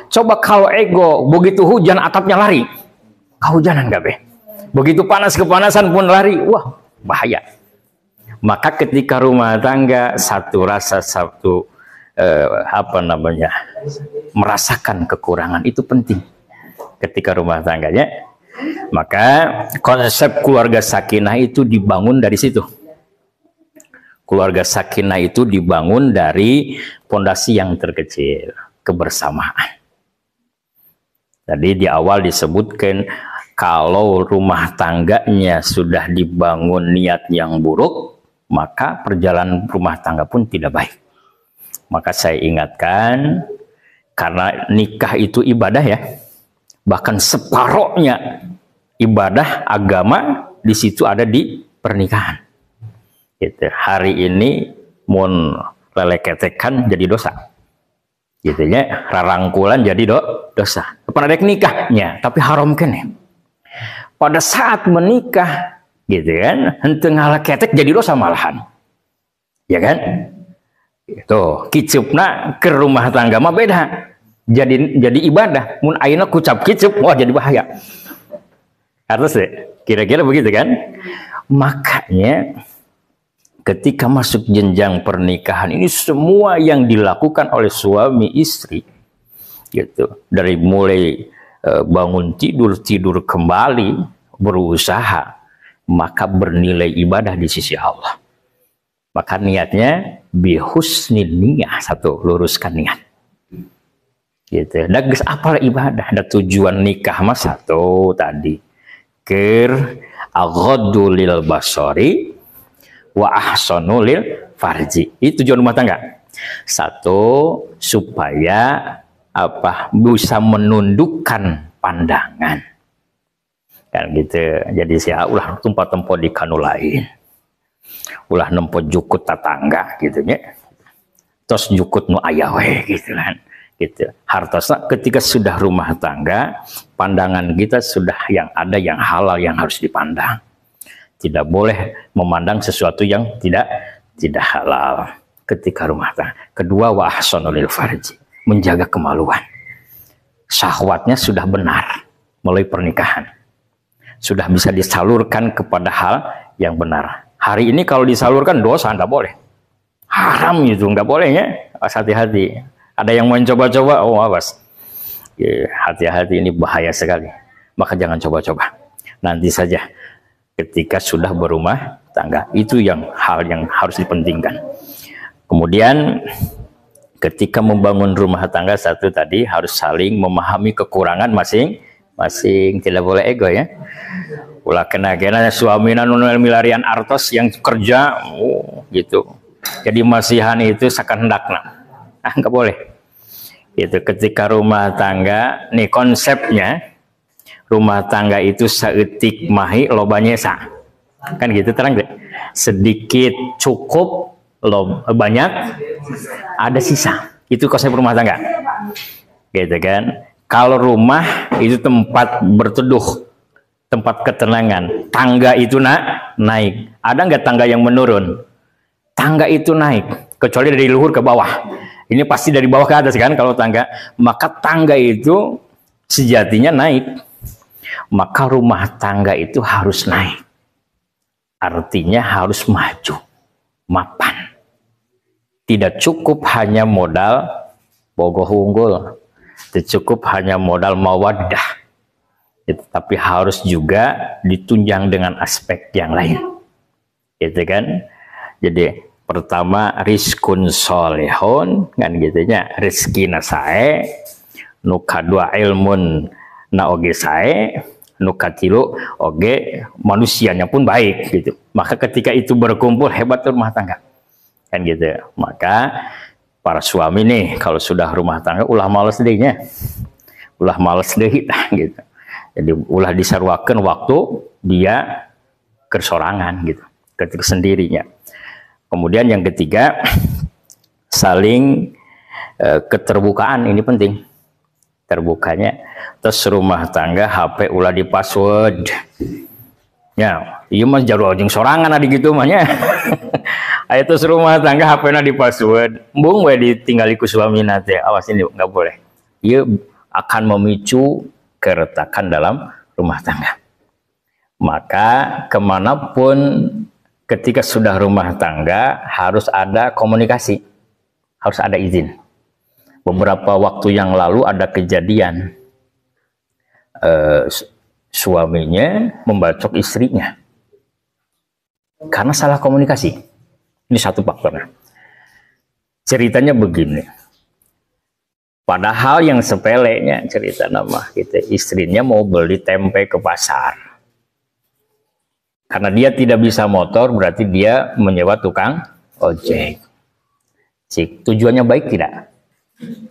Coba kalau ego, begitu hujan atapnya lari, kehujanan gak be? Begitu panas kepanasan pun lari, wah bahaya. Maka ketika rumah tangga satu rasa, satu apa namanya, merasakan kekurangan itu penting ketika rumah tangganya. Maka konsep keluarga sakinah itu dibangun dari situ. Keluarga sakinah itu dibangun dari pondasi yang terkecil, kebersamaan. Tadi di awal disebutkan kalau rumah tangganya sudah dibangun niat yang buruk, maka perjalanan rumah tangga pun tidak baik. Maka saya ingatkan, karena nikah itu ibadah ya, bahkan separohnya ibadah agama di situ ada di pernikahan. Gitu. Hari ini mun leleketekan jadi dosa. Gitu ya, rarangkulan jadi dosa. Pernah ada nikahnya, tapi haram kene. Pada saat menikah, gitu kan, henteu ngaleketek jadi dosa malahan. Ya kan? Itu kicupna ke rumah tangga mah beda. Jadi ibadah. Mun ayeuna kucap kicup, wah jadi bahaya. Harus ya? Kira-kira begitu kan? Makanya ketika masuk jenjang pernikahan ini semua yang dilakukan oleh suami istri gitu, dari mulai bangun tidur kembali, berusaha, maka bernilai ibadah di sisi Allah. Maka niatnya bihusni niyah, satu, luruskan niat. Gitu. Dan apa ibadah? Ada tujuan nikah mas satu tadi. Aghaddu lil basari wa ahsanu lil farji. Itu tujuan rumah tangga. Satu, supaya apa? Bisa menundukkan pandangan. Kan gitu. Jadi saya ulah tempat-tempat di kanu lain. Ulah nempo jukut tetangga gitu ya. Terus jukut nu aya we gitu kan. Gitu. Hartosna ketika sudah rumah tangga, pandangan kita sudah yang ada yang halal yang harus dipandang. Tidak boleh memandang sesuatu yang tidak halal ketika rumah tangga. Kedua, wa ahsanu lil farji, menjaga kemaluan. Syahwatnya sudah benar melalui pernikahan. Sudah bisa disalurkan kepada hal yang benar. Hari ini kalau disalurkan dosa, enggak boleh. Haram itu, enggak boleh ya. Hati-hati. Ada yang mau coba-coba, oh awas. Ya, hati-hati, ini bahaya sekali. Maka jangan coba-coba. Nanti saja ketika sudah berumah tangga. Itu hal yang harus dipentingkan. Kemudian ketika membangun rumah tangga satu tadi harus saling memahami kekurangan masing-masing. Tidak boleh ego ya. Ulah kena suamina nunul milarian artos yang kerja, gitu. Jadi masihan itu sakan hendakna. Enggak boleh. Itu ketika rumah tangga, nih konsepnya rumah tangga itu saeutik mahi lobanya sa. Kan gitu terang deh. Sedikit cukup, banyak ada sisa. Itu konsep rumah tangga. Gitu kan. Kalau rumah itu tempat berteduh, tempat ketenangan. Tangga itu naik. Ada nggak tangga yang menurun? Tangga itu naik, kecuali dari luhur ke bawah. Ini pasti dari bawah ke atas kan kalau tangga. Maka tangga itu sejatinya naik. Maka rumah tangga itu harus naik. Artinya harus maju, mapan. Tidak cukup hanya modal bogoh unggul. Tidak cukup hanya modal mawaddah. Tapi harus juga ditunjang dengan aspek yang lain. Gitu kan? Jadi pertama rizkun solehon kan gitunya, rezeki sae, nu kadua ilmun na oge sae, nu katilu oge manusianya pun baik gitu. Maka ketika itu berkumpul hebat rumah tangga. Kan gitu. Maka para suami nih kalau sudah rumah tangga ulah males dehnya. Ulah males deui gitu. Jadi ulah disarwakeun waktu dia kersorangan gitu, ketika sendirinya. Kemudian yang ketiga, saling keterbukaan, ini penting. Terbukanya. Terus rumah tangga HP ulah di password. Ya, iya mah jaru jeung sorangan adi gitu mah nya. Aya terus rumah tangga HP-na di password. Embung we ditinggali ku suamina teh. Awas ini enggak boleh. Ieu akan memicu keretakan dalam rumah tangga. Maka kemanapun ketika sudah rumah tangga harus ada komunikasi. harus ada izin. Beberapa waktu yang lalu ada kejadian suaminya membacok istrinya karena salah komunikasi. Ini satu faktornya. Ceritanya begini. Padahal yang sepelenya cerita nama gitu, istrinya mau beli tempe ke pasar. Karena dia tidak bisa motor, berarti dia menyewa tukang ojek. Tujuannya baik tidak?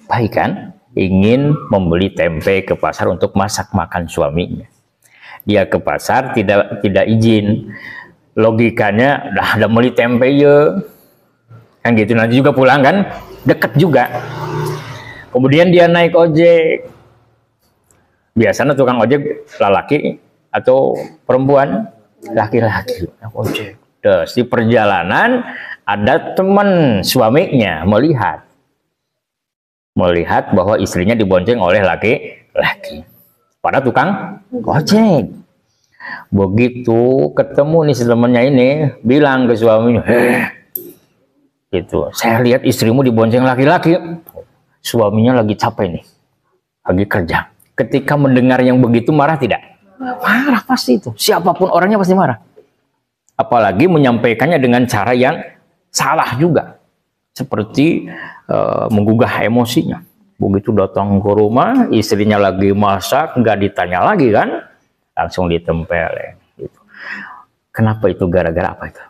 Baik kan? Ingin membeli tempe ke pasar untuk masak makan suaminya. Dia ke pasar tidak izin. Logikanya udah beli tempe ya. Kan gitu, nanti juga pulang kan? Deket juga. Kemudian dia naik ojek. Biasanya tukang ojek laki atau perempuan? Laki-laki. Ojek. Terus di perjalanan ada teman suaminya melihat bahwa istrinya dibonceng oleh laki-laki pada tukang ojek. Begitu ketemu nih temannya ini, bilang ke suaminya, gitu, saya lihat istrimu dibonceng laki-laki. Suaminya lagi capek nih, lagi kerja. Ketika mendengar yang begitu, marah tidak? Marah pasti itu. Siapapun orangnya pasti marah. Apalagi menyampaikannya dengan cara yang salah juga. Seperti menggugah emosinya. Begitu datang ke rumah, istrinya lagi masak, nggak ditanya lagi kan, langsung ditempelin. Gitu. Kenapa itu? Gara-gara apa itu?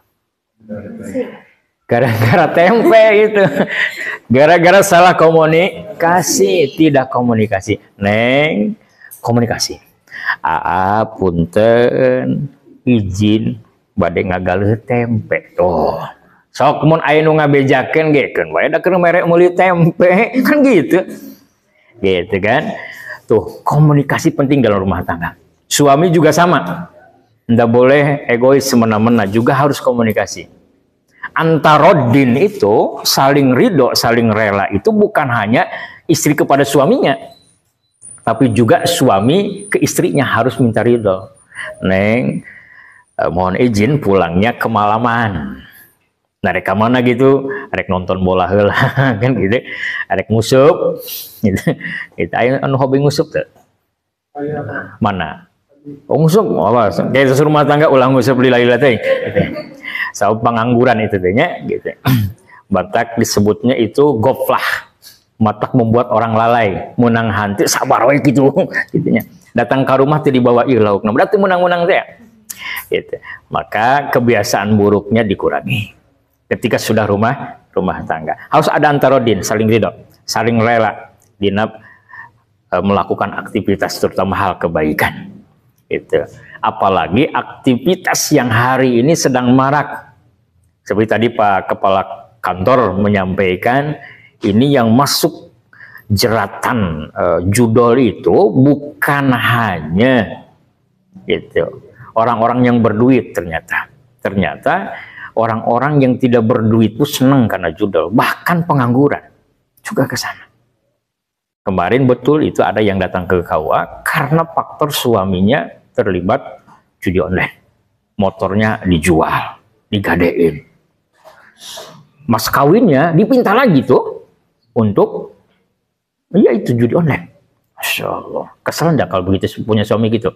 Gara-gara tempe itu. Gara-gara salah komunikasi, tidak komunikasi. Neng, komunikasi. Aa punten izin bade ngagaleuh tempe. Tuh. Sok mun aya nu ngabejakeun ge keun wae da keur mere meuli tempe kan gitu. Gitu kan? Tuh, komunikasi penting dalam rumah tangga. Suami juga sama. Nggak boleh egois semena-mena, juga harus komunikasi. Antarodin itu saling ridho, saling rela itu bukan hanya istri kepada suaminya, tapi juga suami ke istrinya harus minta ridho. Neng, mohon izin pulangnya kemalaman. Nah, rek mana gitu, rek nonton bola heula kan gitu, rek ngusup gitu. Itu anu hobi ngusup tuh. Mana? Oh, ngusup, apa? Kayak rumah tangga ulang ngusup lila-lila teh. Gitu. Sabab pengangguran itu tehnya gitu. Batak disebutnya itu goflah. Matak membuat orang lalai, menang hanti sabar we gitu gitunya. Datang ke rumah teh dibawa lauk. Nah, berarti menang-menang teh. Gitu. Maka kebiasaan buruknya dikurangi. Ketika sudah rumah tangga harus ada antarodin, saling ridho, saling rela dina melakukan aktivitas terutama hal kebaikan. Itu apalagi aktivitas yang hari ini sedang marak. Seperti tadi Pak Kepala Kantor menyampaikan, ini yang masuk jeratan judol itu bukan hanya gitu orang-orang yang berduit, ternyata orang-orang yang tidak berduit pun senang karena judol, bahkan pengangguran juga ke sana. Kemarin betul itu ada yang datang ke KUA karena faktor suaminya terlibat judi online. Motornya dijual, digadein. Mas kawinnya dipinta lagi tuh untuk ya itu judi online. Masya Allah. Kesel enggak kalau begitu punya suami gitu?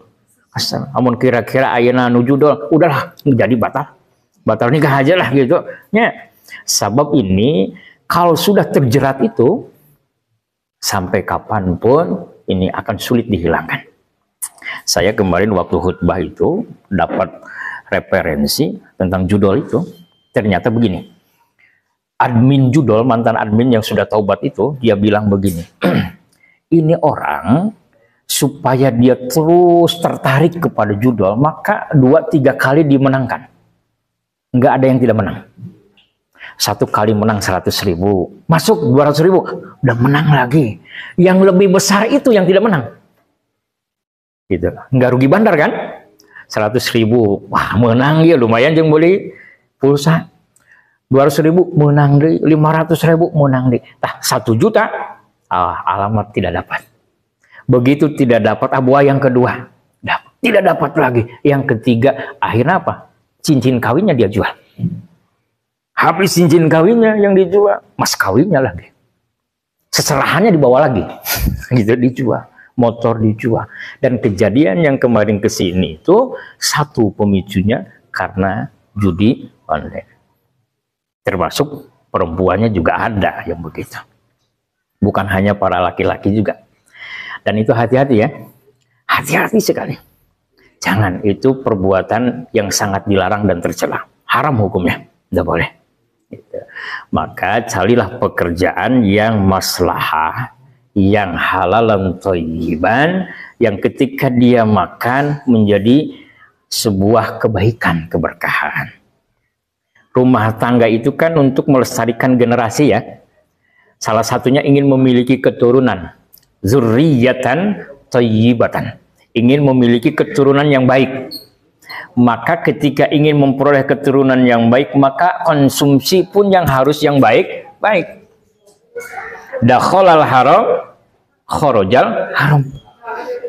Kesel. Amun kira-kira ayeuna nu judol, udahlah jadi batal nikah aja lah gitu. Ya. Sebab ini kalau sudah terjerat itu sampai kapanpun ini akan sulit dihilangkan. Saya kemarin waktu khutbah itu dapat referensi tentang judol itu. Ternyata begini. Admin judol, mantan admin yang sudah taubat itu, dia bilang begini. Ini orang supaya dia terus tertarik kepada judol, maka 2-3 kali dimenangkan. Nggak ada yang tidak menang. 1 kali menang 100.000, masuk 200.000, udah menang lagi. Yang lebih besar itu yang tidak menang. Gitu. Nggak rugi bandar kan? 100.000, wah menang ya lumayan jeung beli pulsa. 200.000 menang deh, 500.000 menang deh. Nah 1 juta, alamat tidak dapat. Begitu tidak dapat, buah yang kedua, tidak dapat lagi. Yang ketiga, akhirnya apa? Cincin kawinnya dia jual. Habis cincin kawinnya yang dijual, mas kawinnya lagi. Seserahannya dibawa lagi, gitu dijual, motor dijual. Dan kejadian yang kemarin kesini itu satu pemicunya karena judi online. Termasuk perempuannya juga ada yang begitu. Bukan hanya para laki-laki juga. Dan itu hati-hati ya, hati-hati sekali. Jangan, itu perbuatan yang sangat dilarang dan tercela, haram hukumnya, tidak boleh. Gitu. Maka carilah pekerjaan yang maslahah, yang halalan thayyiban, yang ketika dia makan menjadi sebuah kebaikan, keberkahan. Rumah tangga itu kan untuk melestarikan generasi ya. Salah satunya ingin memiliki keturunan, zurriyatan thayyibatan, ingin memiliki keturunan yang baik. Maka ketika ingin memperoleh keturunan yang baik, maka konsumsi pun yang harus yang baik. Dakhalal haram, kharajal haram.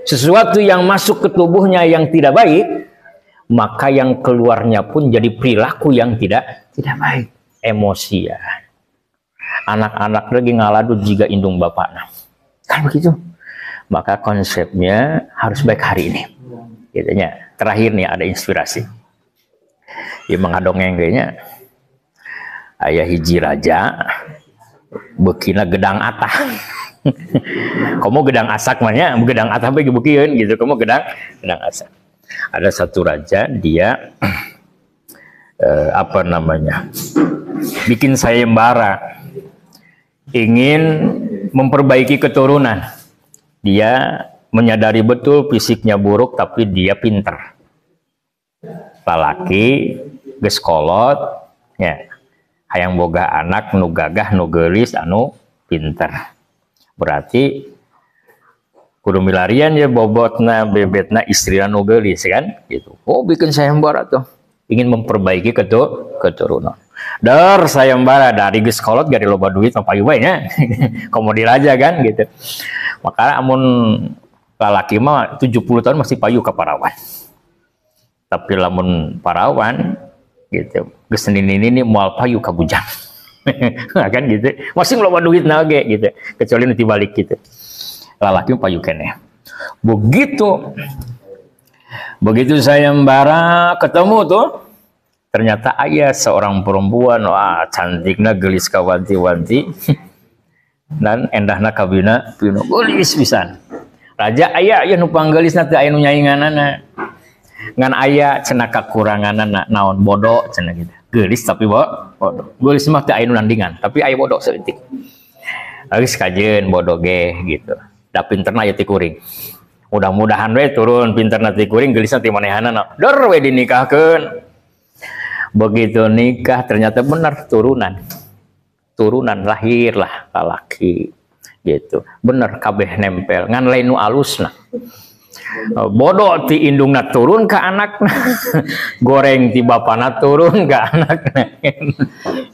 Sesuatu yang masuk ke tubuhnya yang tidak baik, maka yang keluarnya pun jadi perilaku yang tidak baik. Emosian. Anak-anak lagi ngaladut jika indung bapaknya. Kan begitu. Maka konsepnya harus baik hari ini. Gitunya. Terakhir nih ada inspirasi. Ya mengadongeng kayaknya. Ayah hiji raja bekina gedang atah. Kamu gedang asak mahnya, gedang atah bagi bukian gitu. Kamu gedang asak. Ada satu raja, dia bikin sayembara, ingin memperbaiki keturunan. Dia menyadari betul fisiknya buruk, tapi dia pinter. Lalaki geus kolot, ya, hayang boga anak nu gagah nu geulis anu pinter. Berarti kudu milarian ya bobotna bebetna istrina nu geulis kan gitu. Oh, bikin sayembara tuh, ingin memperbaiki keturunan. Dar sayembara dari geus kolot gari loba duit mah payu bae nya. Komodi raja kan gitu. Maka amun lalaki mah 70 tahun masih payu ke parawan. Tapi lamun parawan gitu, geus ini moal payu ka bujang. Kan gitu. Masih loba duit nage gitu. Kecuali nanti balik gitu. Lalaki payu keneh. Begitu sayembara ketemu tuh, ternyata ayah seorang perempuan, wah cantiknya gelis kawanti-wanti dan endahna kabina pino gelis pisan. Raja ayah nu panggelisna teu aya nu nyainganana. Ngan aya cenah kakuranganana naon bodoh cenah gitu. Geulis tapi bodoh. Geulis mah teu aya nu nandingan, tapi aya bodoh seutik. Geus kajeun bodoh ge gitu. Da pinterna aya ti kuring. Mudah-mudahan we turun pinterna ti kuring, geulisna ti manehanana. Dor we dinikahkeun. Begitu nikah ternyata benar turunan lahirlah lalaki gitu, bener kabeh nempel ngan lain nu alusna. Bodoh ti indungna turun ke anakna, goreng ti bapana turun ke anakna.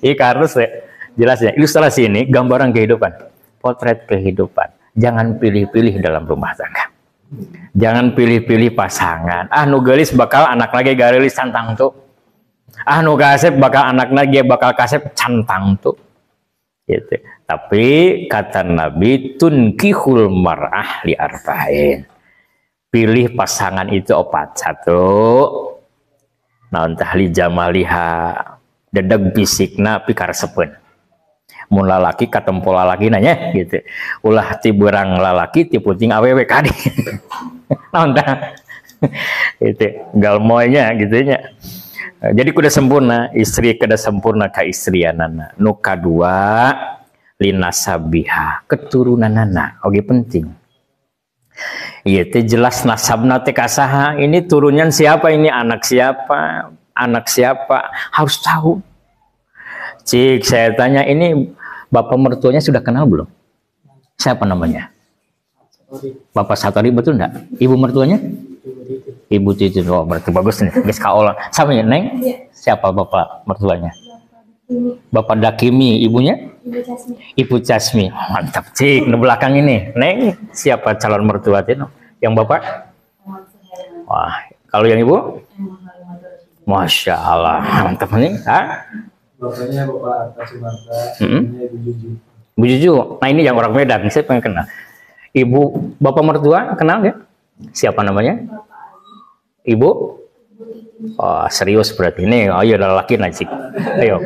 Ini harus jelas ya, ilustrasi ini gambaran kehidupan, potret kehidupan. Jangan pilih-pilih dalam rumah tangga, jangan pilih-pilih pasangan. Nu geulis bakal anak lagi garelis cantang tuh, nu kasep bakal anak lagi bakal kasep cantang tuh gitu. Tapi kata Nabi, tunkihul mar'ah li arba'in. Pilih pasangan itu opat. Satu, naon tahli jamaliha, dedeg bisikna pikaresepeun. Mun lalaki katempo lalaki nanya gitu. Ulah ti beurang lalaki ti puting awewe kadi. Naon tah? Itu galmoynya gitu nya. Jadi kuda sempurna, istri kuda sempurna ka istrianana. Nu kadua linasabiha, keturunanana oge penting. Iya teh jelas nasabna teh kasaha, ini turunnya siapa, ini anak siapa harus tahu. Cik saya tanya, ini bapak mertuanya sudah kenal belum? Siapa namanya? Bapak Satori, betul enggak? Ibu mertuanya? Ibu Titi. Oh, berarti bagus nih, guys kaolah. Sama ya, Neng? Siapa bapak mertuanya? Bapak Dakimi, ibunya? Ibu Casmi. Mantap, cik. Di belakang ini, Neng, siapa calon mertua itu? Yang bapak? Wah, kalau yang ibu? Masya Allah, mantap nih.
Bapaknya Bapak Arta Sumarta, ibunya Ibu Juju.
Bu Juju. Nah ini yang orang Medan, saya pengen kenal. Ibu, bapak mertua kenal nggak? Siapa namanya? Ibu? Oh serius berarti ini. Oh iya adalah laki najik. Ayo.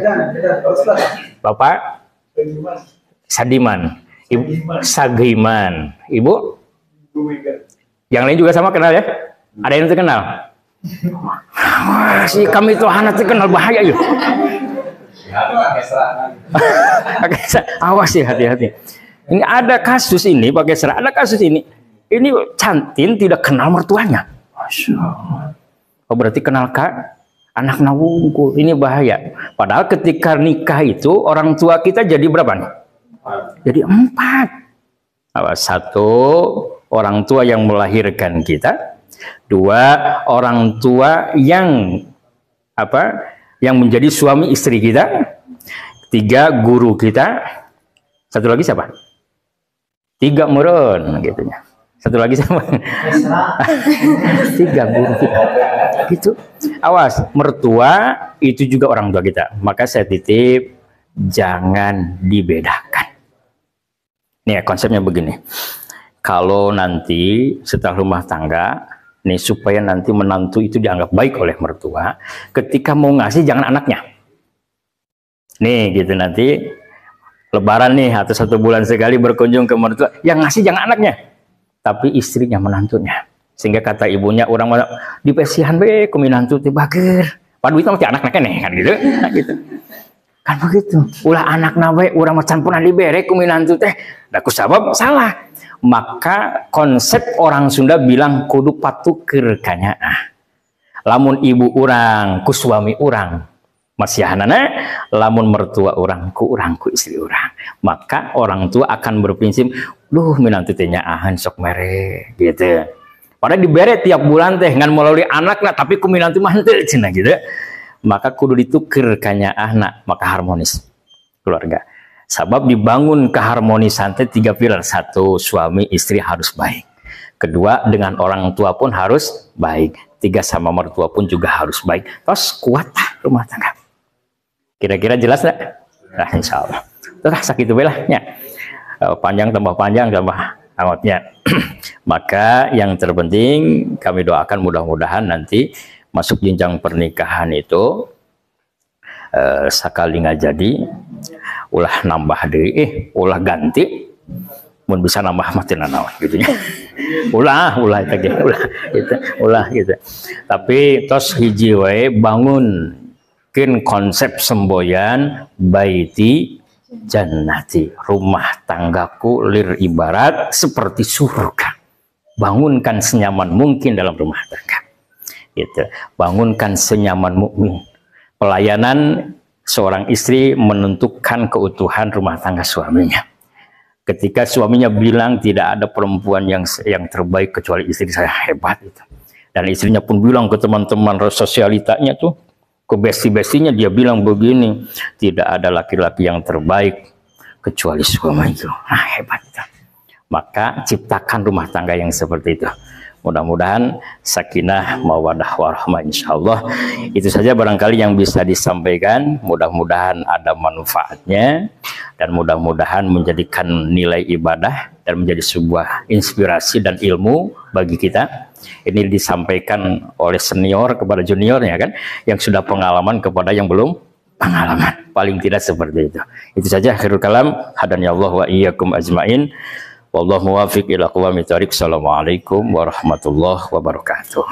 Bapak? Sadiman. Ibu Sagiman. Ibu? Yang lain juga sama kenal ya? Ada yang terkenal? Wah, si kami itu anak terkenal bahaya yuk. Awas ya, hati-hati. Ini ada kasus ini pakai serak, ada kasus ini. Ini Cantin tidak kenal mertuanya. Masya Allah. Oh, berarti kenal kak anak nawungku. Ini bahaya. Padahal ketika nikah itu orang tua kita jadi berapa nih? Jadi 4. Satu, orang tua yang melahirkan kita. 2, orang tua yang yang menjadi suami istri kita. 3, guru kita. Satu lagi siapa? 3 meren gitu ya. Satu lagi siapa? 3 guru kita. Gitu. Awas, mertua itu juga orang tua kita. Maka saya titip jangan dibedakan. Nih konsepnya begini. Kalau nanti setelah rumah tangga, nih supaya nanti menantu itu dianggap baik oleh mertua, ketika mau ngasih jangan anaknya. Nih gitu nanti lebaran nih atau 1 bulan sekali berkunjung ke mertua, yang ngasih jangan anaknya, tapi istrinya, menantunya. Sehingga kata ibunya, orang dipesihan be ku minantu teh bager. Paduit mah anak-anaknya nih kan gitu. Nah, gitu. Kan begitu. Ulah anak nawe urang mah can pernah dibere ku minantu teh. Da ku sabab salah. Maka konsep orang Sunda bilang kudu patuker kanyaah. Lamun ibu urang ku suami urang masyahanana, lamun mertua urang ku istri urang. Maka orang tua akan berprinsip, duh minantu teh nyaahan sok mere gitu. Padahal dibere tiap bulan teh ngan melalui anakna tapi ku minantu mah henteu cenah gitu. Maka kudu dituker kanyaahna, maka harmonis keluarga. Sebab dibangun keharmonisan teh 3 pilar. 1, suami istri harus baik. 2, dengan orang tua pun harus baik. 3, sama mertua pun juga harus baik. Terus kuat rumah tangga. Kira-kira jelas enggak? Nah, insya Allah. Terus sakitu bae lah nya. Panjang tambah amatnya. Maka yang terpenting kami doakan mudah-mudahan nanti masuk jenjang pernikahan itu sakali nggak jadi ulah nambah deh, ulah ganti, mun bisa nambah mati nanawan gitunya. ulah gitu. Tapi tos hiji wae bangun kin konsep semboyan baiti jannati, rumah tanggaku lir ibarat seperti surga. Bangunkan senyaman mungkin dalam rumah tangga. Gitu. Bangunkan senyaman mukmin. Pelayanan seorang istri menentukan keutuhan rumah tangga suaminya. Ketika suaminya bilang tidak ada perempuan yang terbaik kecuali istri saya, hebat itu. Dan istrinya pun bilang ke teman-teman sosialitanya tuh, ke besti-bestinya dia bilang begini, tidak ada laki-laki yang terbaik kecuali suamiku. Nah, hebat itu. Maka ciptakan rumah tangga yang seperti itu. Mudah-mudahan sakinah mawaddah warahmah insyaallah. Itu saja barangkali yang bisa disampaikan. Mudah-mudahan ada manfaatnya dan mudah-mudahan menjadikan nilai ibadah dan menjadi sebuah inspirasi dan ilmu bagi kita. Ini disampaikan oleh senior kepada juniornya kan, yang sudah pengalaman kepada yang belum pengalaman. Paling tidak seperti itu. Itu saja akhirul kalam. Hadaniyallahu wa iyyakum ajmain. Wallahu muwaffiq ila aqwamit thoriq. Assalamualaikum warahmatullahi wabarakatuh.